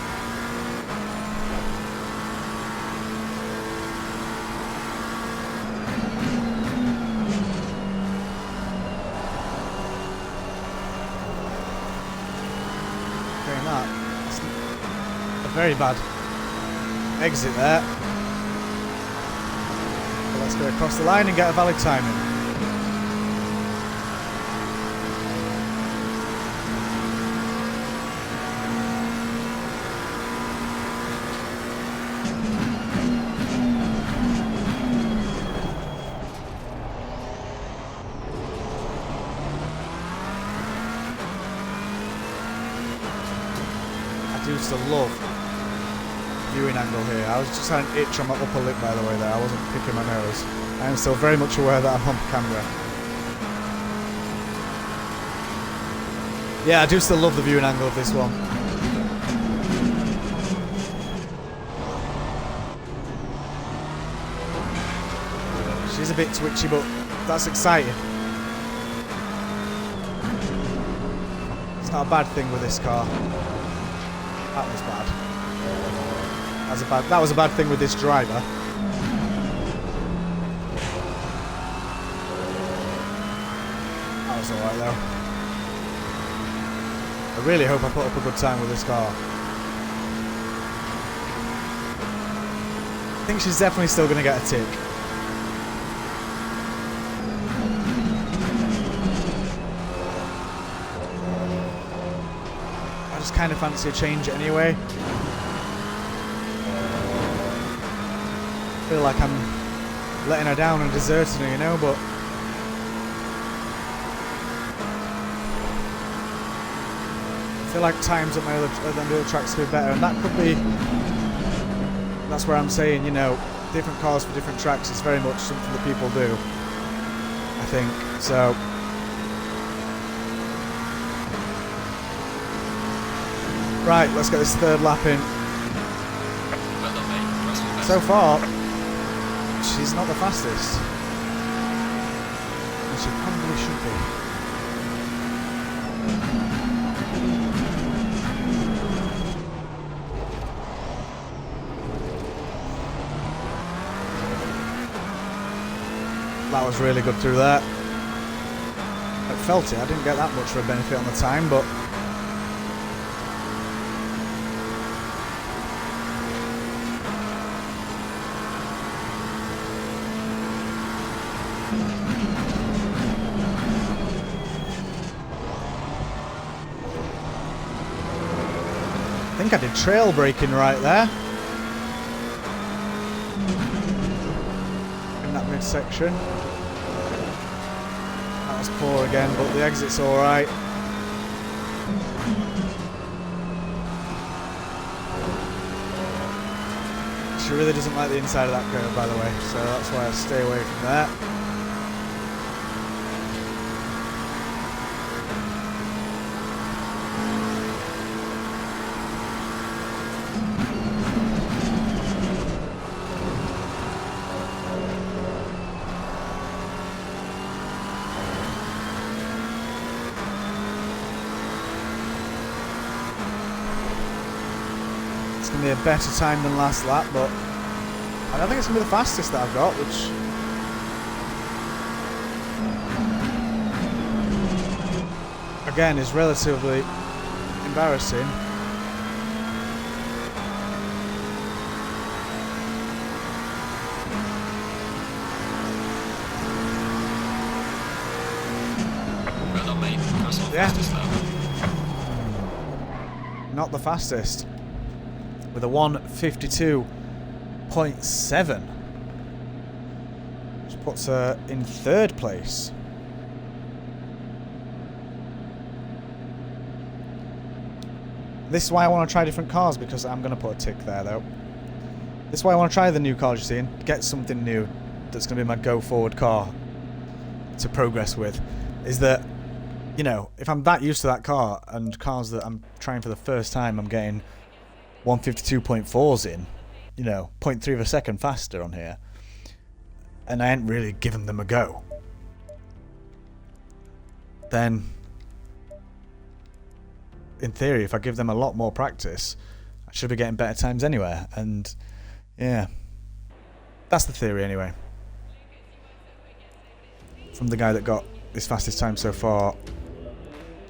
that. That's a very bad exit there. But let's go across the line and get a valid timing. To love viewing angle here. I was just had an itch on my upper lip, by the way, there. I wasn't picking my nose. I am still very much aware that I'm on camera. Yeah, I do still love the viewing angle of this one. She's a bit twitchy, but that's exciting. It's not a bad thing with this car. That was bad. That was a bad thing with this driver. That was alright though. I really hope I put up a good time with this car. I think she's definitely still going to get a tick. I just kind of fancy a change anyway. I feel like I'm letting her down and deserting her, you know, but I feel like times at my other tracks could be better, and that could be. That's where I'm saying, you know, different cars for different tracks is very much something that people do, I think. So Right, let's get this third lap in. Well done, mate. Rest of the best. So far, she's not the fastest. And she probably should be. That was really good through there. I felt it. I didn't get that much for a benefit on the time, but I think I did trail braking right there. In that midsection. That was poor again, but the exit's alright. She really doesn't like the inside of that curve, by the way, so that's why I stay away from that. It's going to be a better time than last lap, but I don't think it's going to be the fastest that I've got, which again is relatively embarrassing. Well done, mate. Rest of the Yeah. fastest now. Not the fastest. With a 1:52.7, which puts her in third place. This is why I want to try different cars, because I'm going to put a tick there though. This is why I want to try the new car you're seeing, get something new that's going to be my go forward car to progress with. Is that, you know, if I'm that used to that car and cars that I'm trying for the first time, I'm getting 152.4s in, you know, 0.3 of a second faster on here, and I ain't really given them a go, then in theory if I give them a lot more practice I should be getting better times anyway. And yeah, that's the theory anyway, from the guy that got his fastest time so far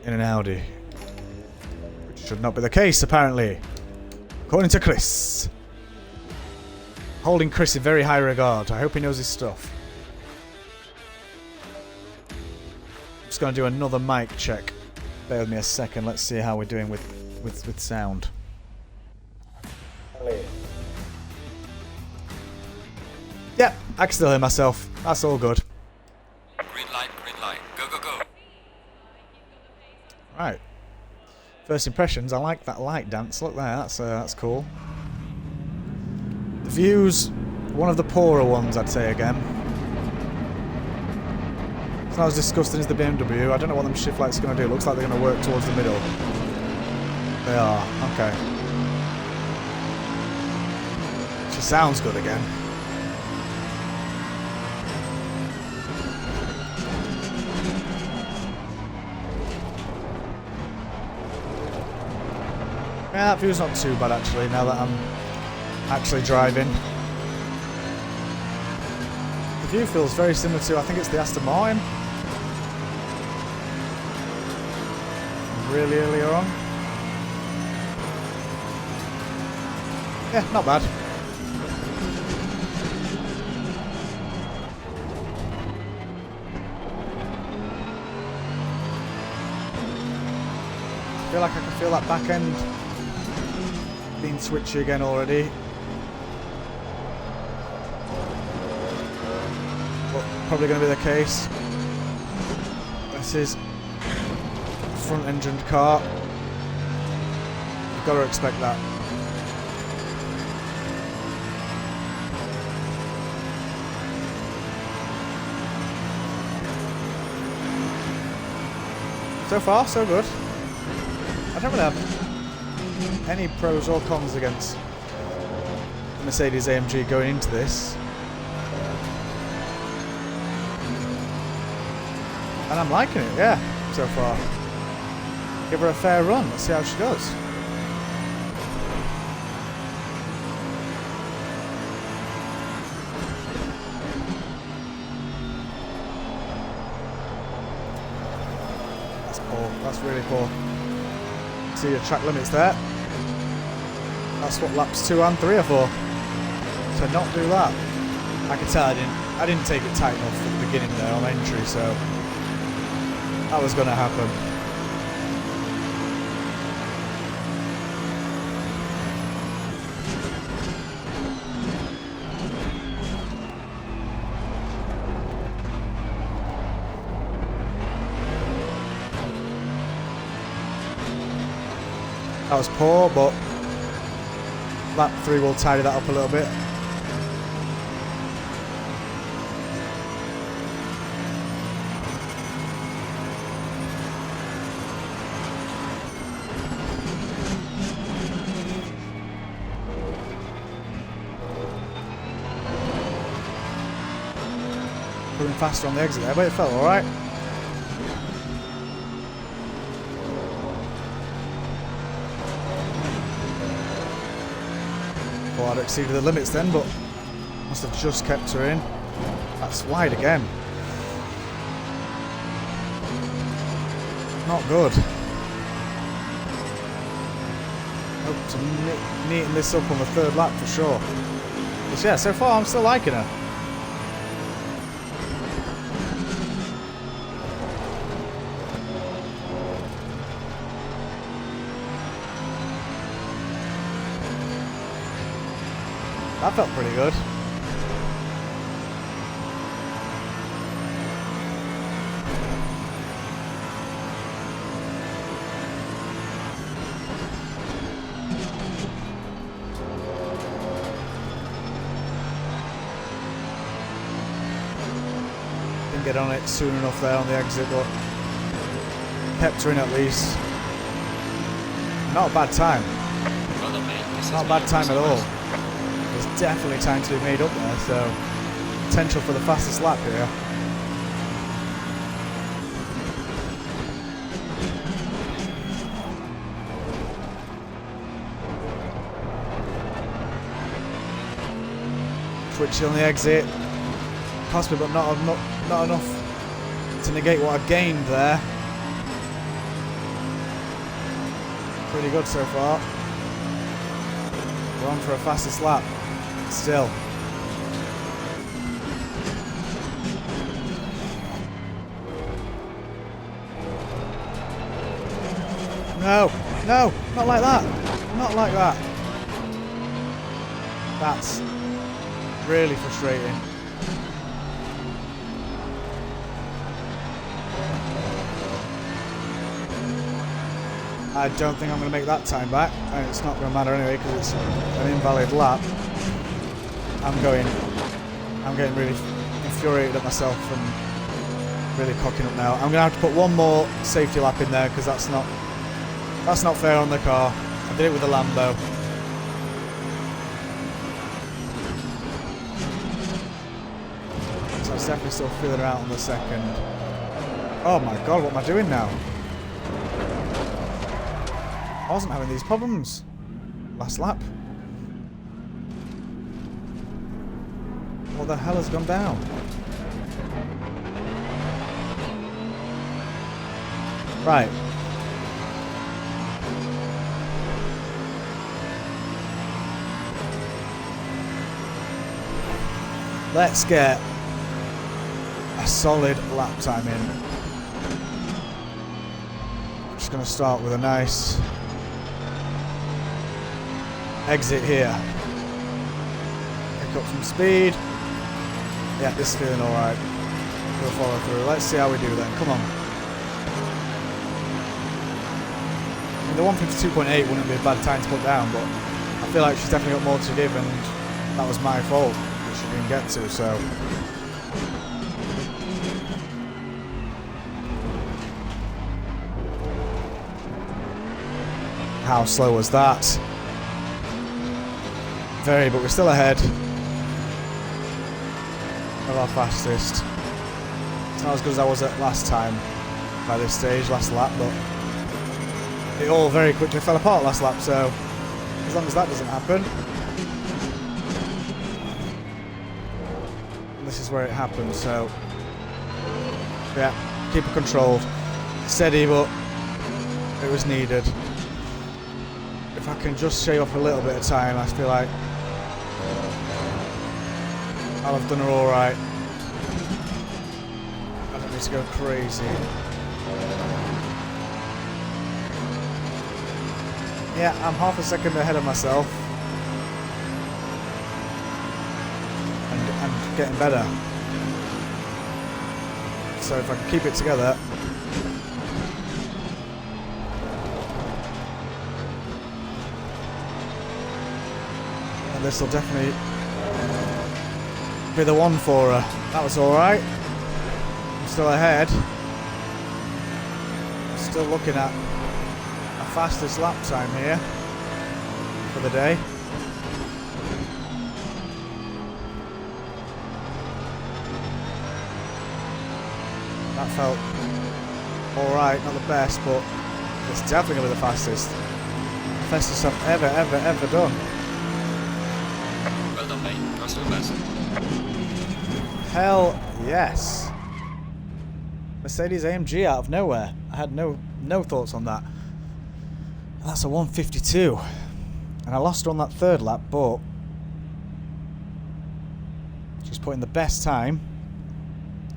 in an Audi, which should not be the case apparently, according to Chris. Holding Chris in very high regard. I hope he knows his stuff. I'm just going to do another mic check. Bear with me a second. Let's see how we're doing with sound. Yep, I can still hear myself. That's all good. Green light, green light. Go, go, go. Right. First impressions, I like that light dance. Look there, that's cool. The view's one of the poorer ones, I'd say again. It's not as disgusting as the BMW. I don't know what them shift lights are going to do. Looks like they're going to work towards the middle. They are, okay. She sounds good again. Yeah, that view's not too bad actually, now that I'm actually driving. The view feels very similar to, I think it's the Aston Martin. Really earlier on. Yeah, not bad. I feel like I can feel that back end being switchy again already. But probably going to be the case. This is a front engined car. You've got to expect that. So far, so good. I don't really have any pros or cons against the Mercedes AMG going into this. And I'm liking it, yeah, so far. Give her a fair run, let's see how she does. That's poor, that's really poor. See your track limits there. That's what laps 2 and 3 are for. So not do that. I can tell I didn't take it tight enough at the beginning there on entry, so that was going to happen. That was poor, but lap 3 will tidy that up a little bit. Pulling faster on the exit there, but it felt alright. I'd exceeded the limits then, but must have just kept her in. That's wide again. Not good. Hope to neaten this up on the 3rd lap for sure. But yeah, so far I'm still liking her. That felt pretty good. Didn't get on it soon enough there on the exit, but kept her in at least. Not a bad time. Not a bad time at all. There's definitely time to be made up there, so potential for the fastest lap here. Twitchy on the exit, possibly, but not enough to negate what I gained there. Pretty good so far. We're on for a fastest lap. Still. No, no, not like that. Not like that. That's really frustrating. I don't think I'm going to make that time back, and it's not going to matter anyway because it's an invalid lap. I'm getting really infuriated at myself and really cocking up now. I'm going to have to put one more safety lap in there because that's not fair on the car. I did it with the Lambo. So I was definitely still feeling her out on the 2nd. Oh my god, what am I doing now? I wasn't having these problems last lap. What the hell has gone down? Right. Let's get a solid lap time in. I'm just going to start with a nice exit here. Pick up some speed. Yeah, this is feeling alright. We'll follow through. Let's see how we do then. Come on. I mean, the 152.8 wouldn't be a bad time to put down, but I feel like she's definitely got more to give, and that was my fault that she didn't get to, so. How slow was that? Very, but we're still ahead of our fastest. It's not as good as I was at last time by this stage, last lap, but it all very quickly fell apart last lap, so as long as that doesn't happen. This is where it happened, so yeah, keep it controlled. Steady, but it was needed. If I can just shave off a little bit of time, I feel like I'll have done her alright. I don't need to go crazy. Yeah, I'm half a second ahead of myself. And getting better. So if I can keep it together. And this will definitely be the one for her. That was alright. I'm still ahead. Still looking at a fastest lap time here for the day. That felt alright, not the best, but it's definitely going to be the fastest. Fastest I've ever done. Well done, mate. That's the best. Hell yes. Mercedes AMG out of nowhere. I had no thoughts on that. And that's a 152. And I lost her on that third lap, but she's put in the best time.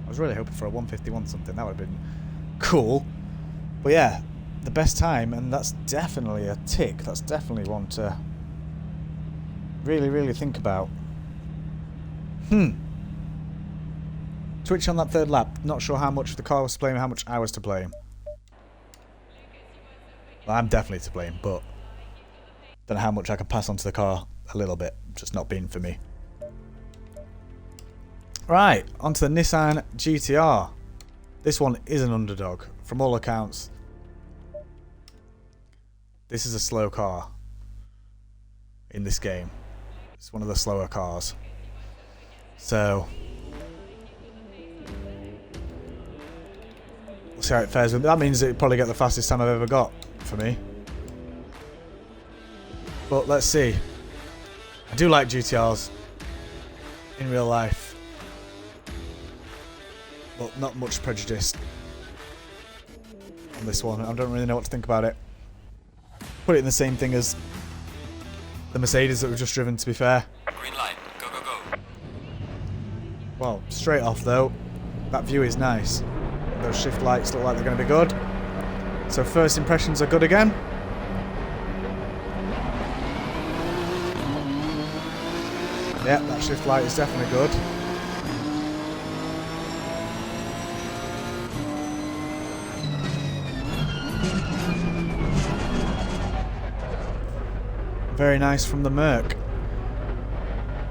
I was really hoping for a 151 something. That would have been cool. But yeah, the best time, and that's definitely a tick. That's definitely one to really, really think about. Twitch on that third lap. Not sure how much the car was to blame, how much I was to blame. Well, I'm definitely to blame, but don't know how much I can pass on to the car. A little bit, just not being for me. Right, onto the Nissan Gtr. This one is an underdog, from all accounts. This is a slow car in this game. It's one of the slower cars. So we'll see how it fares with. That means it'll probably get the fastest time I've ever got for me. But let's see. I do like GTRs in real life, but not much prejudice on this one. I don't really know what to think about it. Put it in the same thing as the Mercedes that we've just driven, to be fair. Green light. Go, go, go. Well, straight off though, that view is nice. Those shift lights look like they're going to be good. So first impressions are good again. Yeah, that shift light is definitely good. Very nice from the Merc.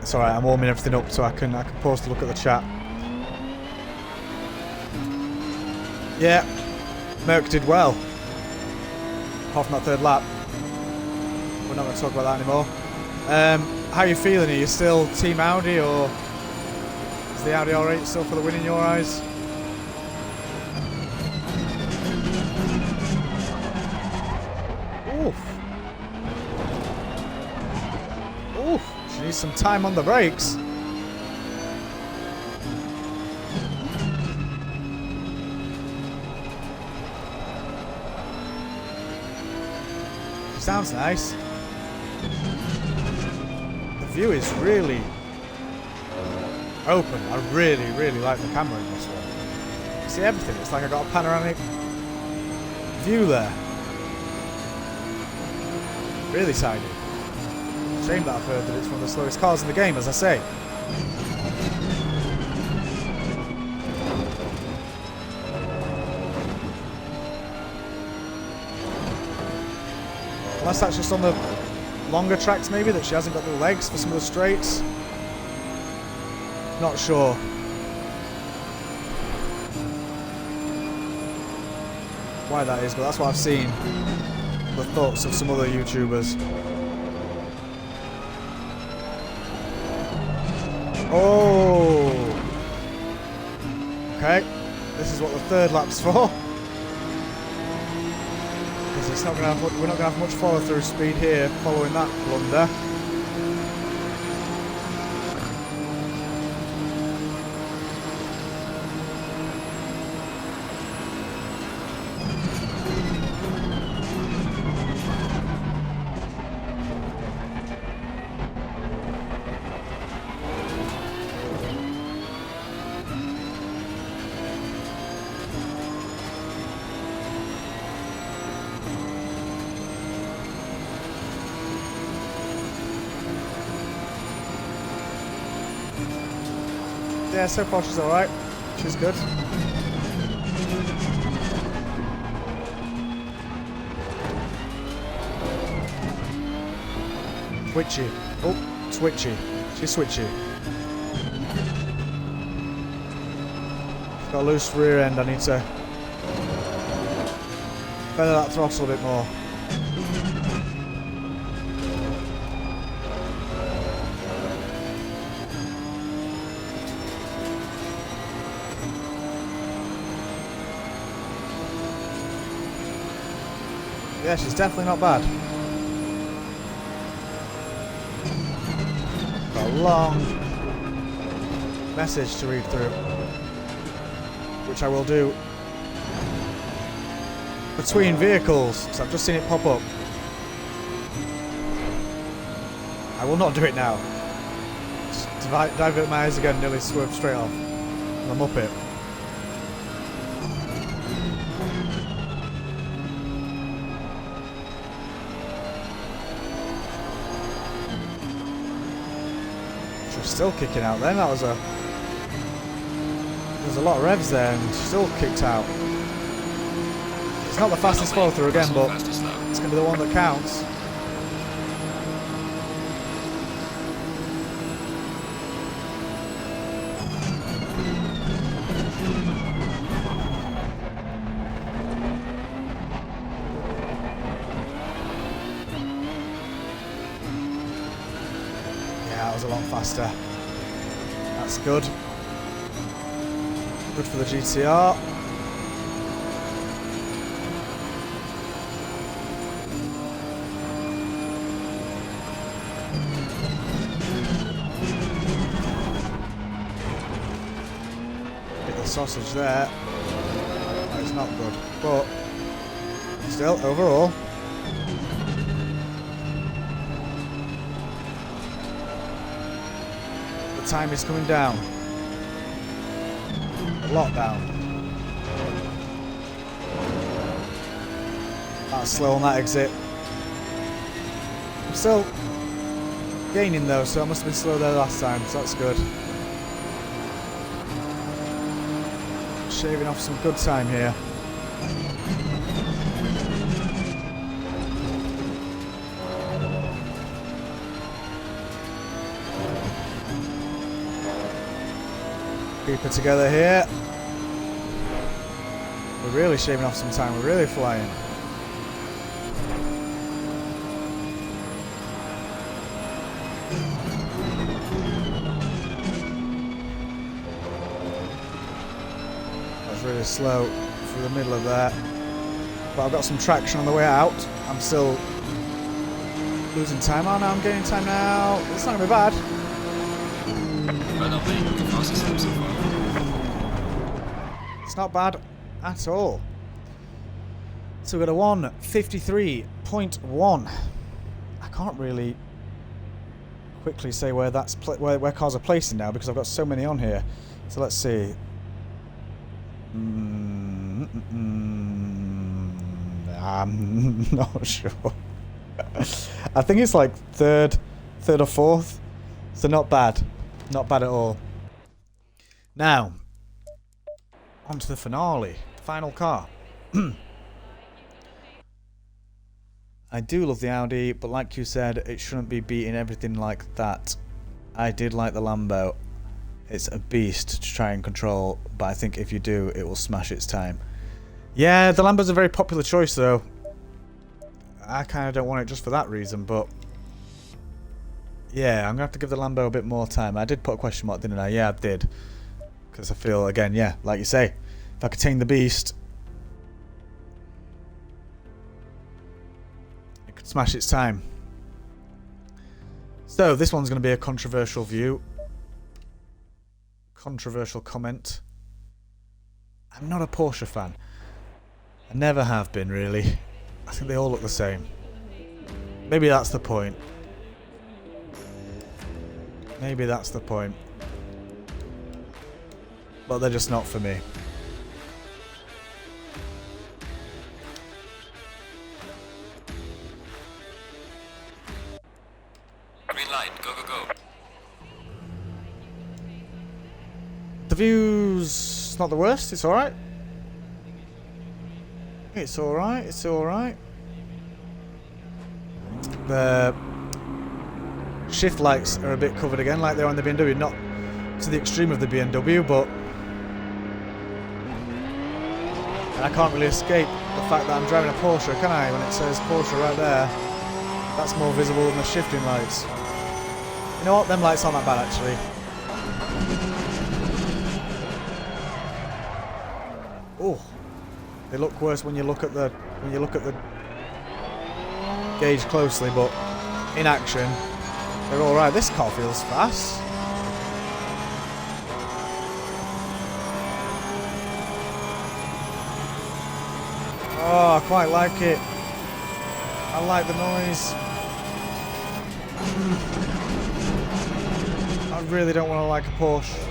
It's alright, I'm warming everything up so I can pause to look at the chat. Yeah, Merc did well. Apart from that third lap. We're not going to talk about that anymore. How are you feeling? Are you still Team Audi, or is the Audi R8 still for the win in your eyes? Oof. Oof. She needs some time on the brakes. Sounds nice. The view is really open. I really, really like the camera in this one. See everything. It's like I got a panoramic view there. Really tidy. Shame that I've heard that it's one of the slowest cars in the game, as I say. Unless that's just on the longer tracks maybe, that she hasn't got the legs for some of the straights. Not sure. Why that is, but that's what I've seen. the thoughts of some other YouTubers. Oh! Okay, this is what the third lap's for. Because it's not gonna have, we're not going to have much follow-through speed here following that blunder. Yeah, so far she's alright. She's good. Twitchy. Oh, twitchy. She's switchy. She's got a loose rear end. I need to feather that throttle a bit more. Yeah, she's definitely not bad. Got a long message to read through, which I will do between vehicles, because I've just seen it pop up. I will not do it now. Just divert my eyes again, nearly swerved straight off. I'm up it. Still kicking out then. That was there's a lot of revs there and still kicked out. It's not the fastest follow through again, but it's going to be the one that counts. Yeah, that was a lot faster. That's good. Good for the GTR. Hit the sausage there. That is not good. But still, overall. Time is coming down. A lot down. That's slow on that exit. I'm still gaining though, so I must have been slow there last time, so that's good. Shaving off some good time here. Keep it together here. We're really shaving off some time. We're really flying. That's really slow through the middle of that. But I've got some traction on the way out. I'm still losing time. Oh no, I'm gaining time now. It's not going to be bad. It's not bad at all. So we've got a 1:53.1. I can't really quickly say where that's where cars are placing now because I've got so many on here. So let's see. I'm not sure. I think it's like third or fourth. So not bad. Not bad at all. Now, on to the finale. Final car. I do love the Audi, but like you said, it shouldn't be beating everything like that. I did like the Lambo. It's a beast to try and control, but I think if you do, it will smash its time. Yeah, the Lambo's a very popular choice, though. I kind of don't want it just for that reason, but yeah, I'm gonna have to give the Lambo a bit more time. I did put a question mark, didn't I? Yeah, I did, because I feel, again, yeah, like you say, if I could tame the beast, it could smash its time. So this one's going to be a controversial view, controversial comment. I'm not a Porsche fan. I never have been, really. I think they all look the same. Maybe that's the point. Maybe that's the point. But they're just not for me. Green light, go, go, go. The view's not the worst, it's alright. It's alright, it's alright. The shift lights are a bit covered again, like they are on the BMW. Not to the extreme of the BMW, but... And I can't really escape the fact that I'm driving a Porsche, can I? When it says Porsche right there, that's more visible than the shifting lights. You know what? Them lights aren't that bad, actually. Oh, they look worse when you look at the gauge closely, but in action, they're all right. This car feels fast. Oh, I quite like it. I like the noise. I really don't want to like a Porsche.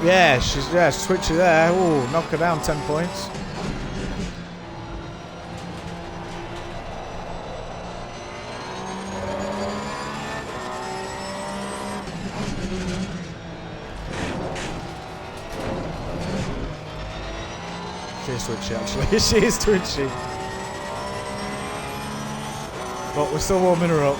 Yeah, she's switchy there. Ooh, knock her down 10 points. She is twitchy, actually. She is twitchy. But we're still warming her up.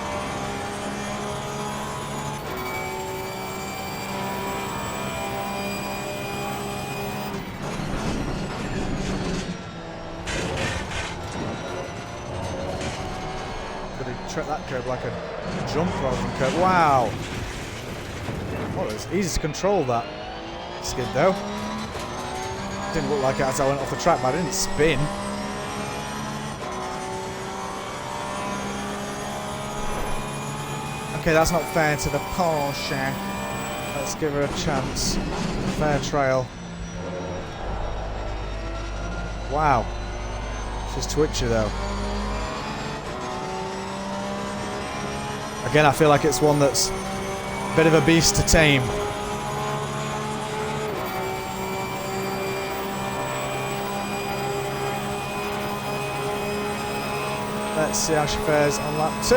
Tread that curb like a jump rather than curb. Wow! Well, it's easy to control that skid though. Didn't look like it as I went off the track, but I didn't spin. Okay, that's not fair to the Porsche. Let's give her a chance. Fair trial. Wow. She's twitchy though. Again, I feel like it's one that's a bit of a beast to tame. Let's see how she fares on lap 2.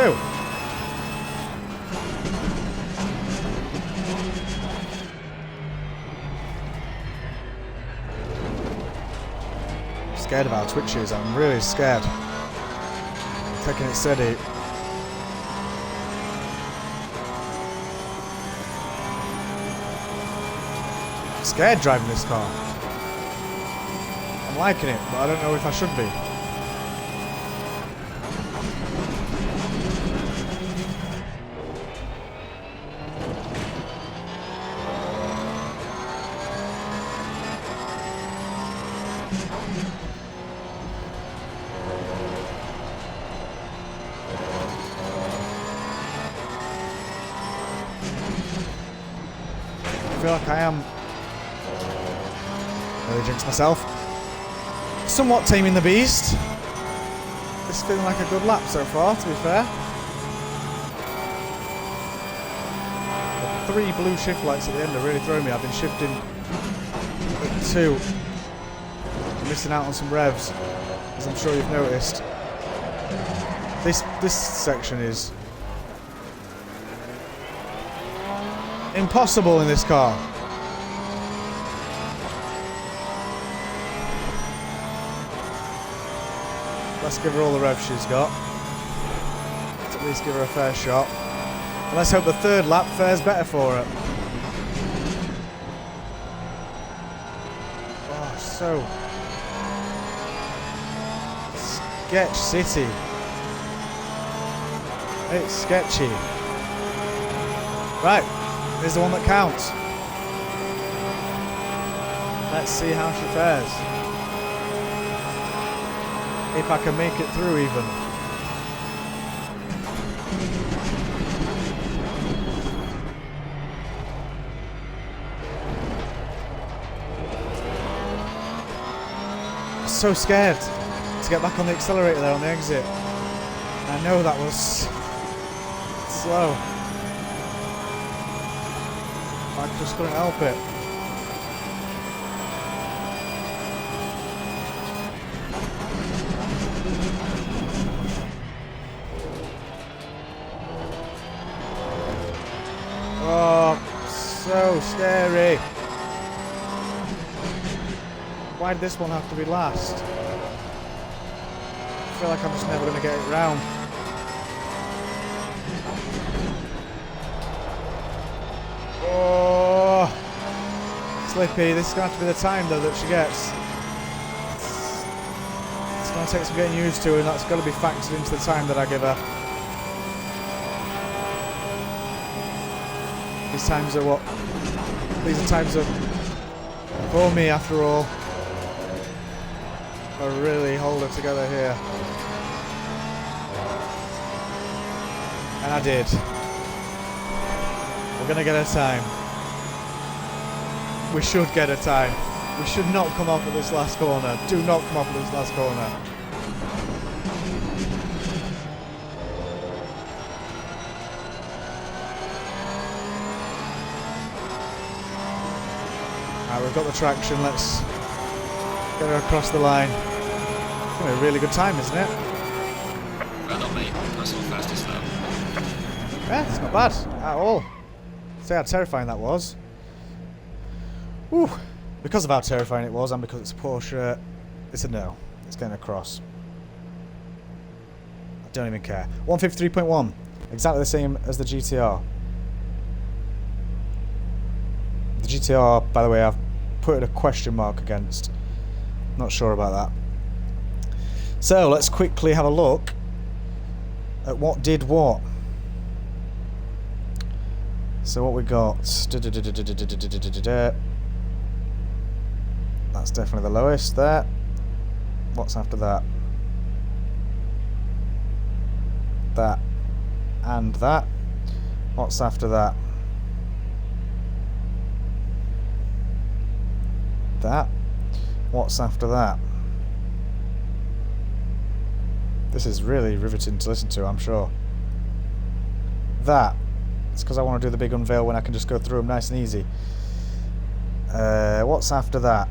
I'm scared of how twitchy she is. I'm really scared. Taking it steady. Scared driving this car. I'm liking it, but I don't know if I should be. I feel like I am. Really jinxed myself. Somewhat taming the beast. This is feeling like a good lap so far, to be fair. The 3 blue shift lights at the end are really throwing me. I've been shifting with 2. I'm missing out on some revs, as I'm sure you've noticed. This section is impossible in this car. Let's give her all the rev she's got. Let's at least give her a fair shot. And let's hope the 3rd lap fares better for her. Oh, so sketch city. It's sketchy. Right, here's the one that counts. Let's see how she fares. If I can make it through even. I'm so scared to get back on the accelerator there on the exit. I know that was slow. I just couldn't help it. Oh, so scary. Why did this one have to be last? I feel like I'm just never going to get it round. Oh, Slippy. This is going to have to be the time, though, that she gets. It's going to take some getting used to, and that's got to be factored into the time that I give her. These times are what? These are times of for me, after all. I really hold it together here. And I did. We're going to get a time. We should get a time. We should not come off at this last corner. Do not come off at this last corner. Alright, we've got the traction. Let's get her across the line. It's going to be a really good time, isn't it? Well done, mate. That's not fastest lap. Yeah, it's not bad at all. See how terrifying that was. Whew. Because of how terrifying it was, and because it's a Porsche, it's a no. It's getting across. I don't even care. 153.1. Exactly the same as the GTR. The GTR, by the way, I've put a question mark against. Not sure about that. So, let's quickly have a look at what did what. So what we got? That's definitely the lowest there. What's after that? That and that. What's after that? That. What's after that? This is really riveting to listen to, I'm sure. That. It's because I want to do the big unveil when I can just go through them nice and easy. What's after that?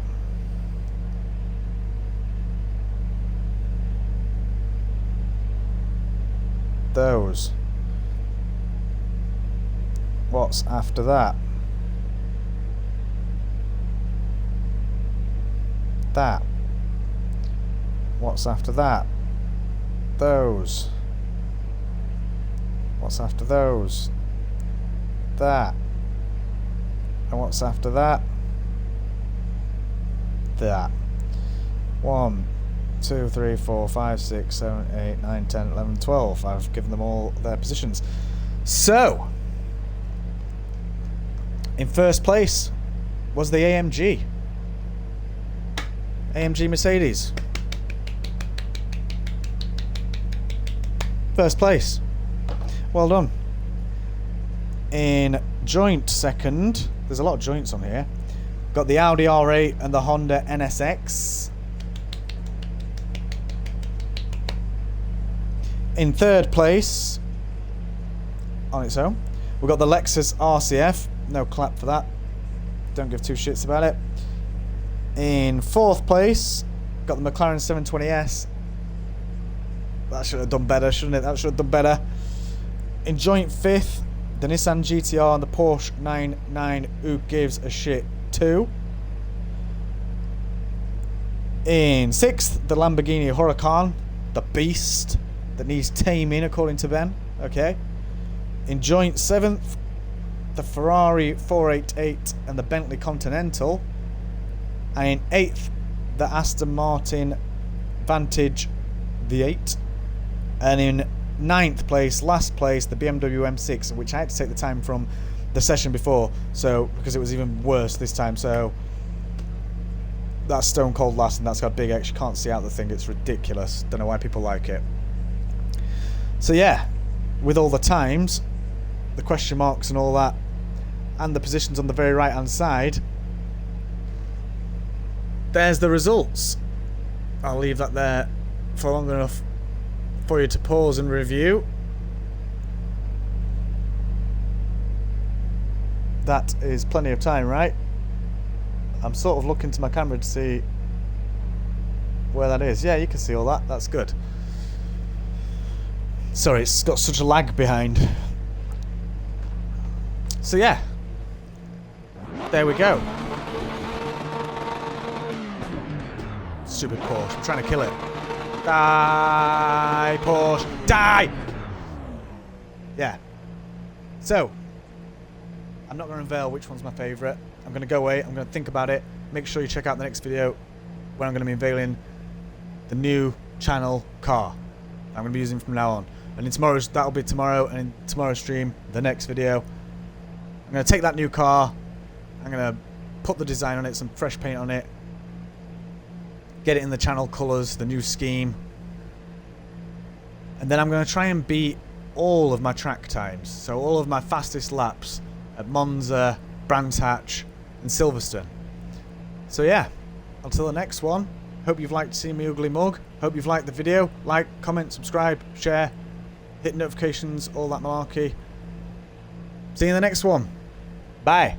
Those. What's after that? That. What's after that? Those. What's after those? That. And what's after that? That. 1, 2, 3, 4, 5, 6, 7, 8, 9, 10, 11, 12. I've given them all their positions. So, in first place was the AMG. AMG Mercedes. First place. Well done. In joint second, there's a lot of joints on here. Got the Audi R8 and the Honda NSX. In third place, on its own, we've got the Lexus Rcf. No clap for that. Don't give two shits about it. In fourth place, got the McLaren 720S. That should have done better, shouldn't it? That should have done better. In joint fifth, the Nissan Gtr and the Porsche 999. Who gives a shit? 2. In sixth, the Lamborghini Huracan, the beast that needs taming, according to Ben. Okay. In joint seventh, the Ferrari 488 and the Bentley Continental. And in eighth, the Aston Martin Vantage V8. And in 9th place, last place, the BMW M6, which I had to take the time from the session before, so because it was even worse this time. So that's stone cold last, and that's got a big X. You can't see out the thing. It's ridiculous. Don't know why people like it. So yeah, with all the times, the question marks and all that, and the positions on the very right hand side, there's the results. I'll leave that there for long enough for you to pause and review. That is plenty of time, right? I'm sort of looking to my camera to see where that is. Yeah, you can see all that. That's good. Sorry, it's got such a lag behind. So yeah, there we go. Stupid Porsche. I'm trying to kill it. Die, Porsche. Die! Yeah. So, I'm not going to unveil which one's my favourite. I'm going to go away. I'm going to think about it. Make sure you check out the next video where I'm going to be unveiling the new channel car I'm going to be using from now on. And in tomorrow's, that'll be tomorrow, and in tomorrow's stream, the next video, I'm going to take that new car. I'm going to put the design on it, some fresh paint on it, get it in the channel colours, the new scheme, and then I'm going to try and beat all of my track times, so all of my fastest laps at Monza, Brands Hatch and Silverstone. So yeah, until the next one, hope you've liked seeing me ugly mug, hope you've liked the video, like, comment, subscribe, share, hit notifications, all that malarkey. See you in the next one. Bye.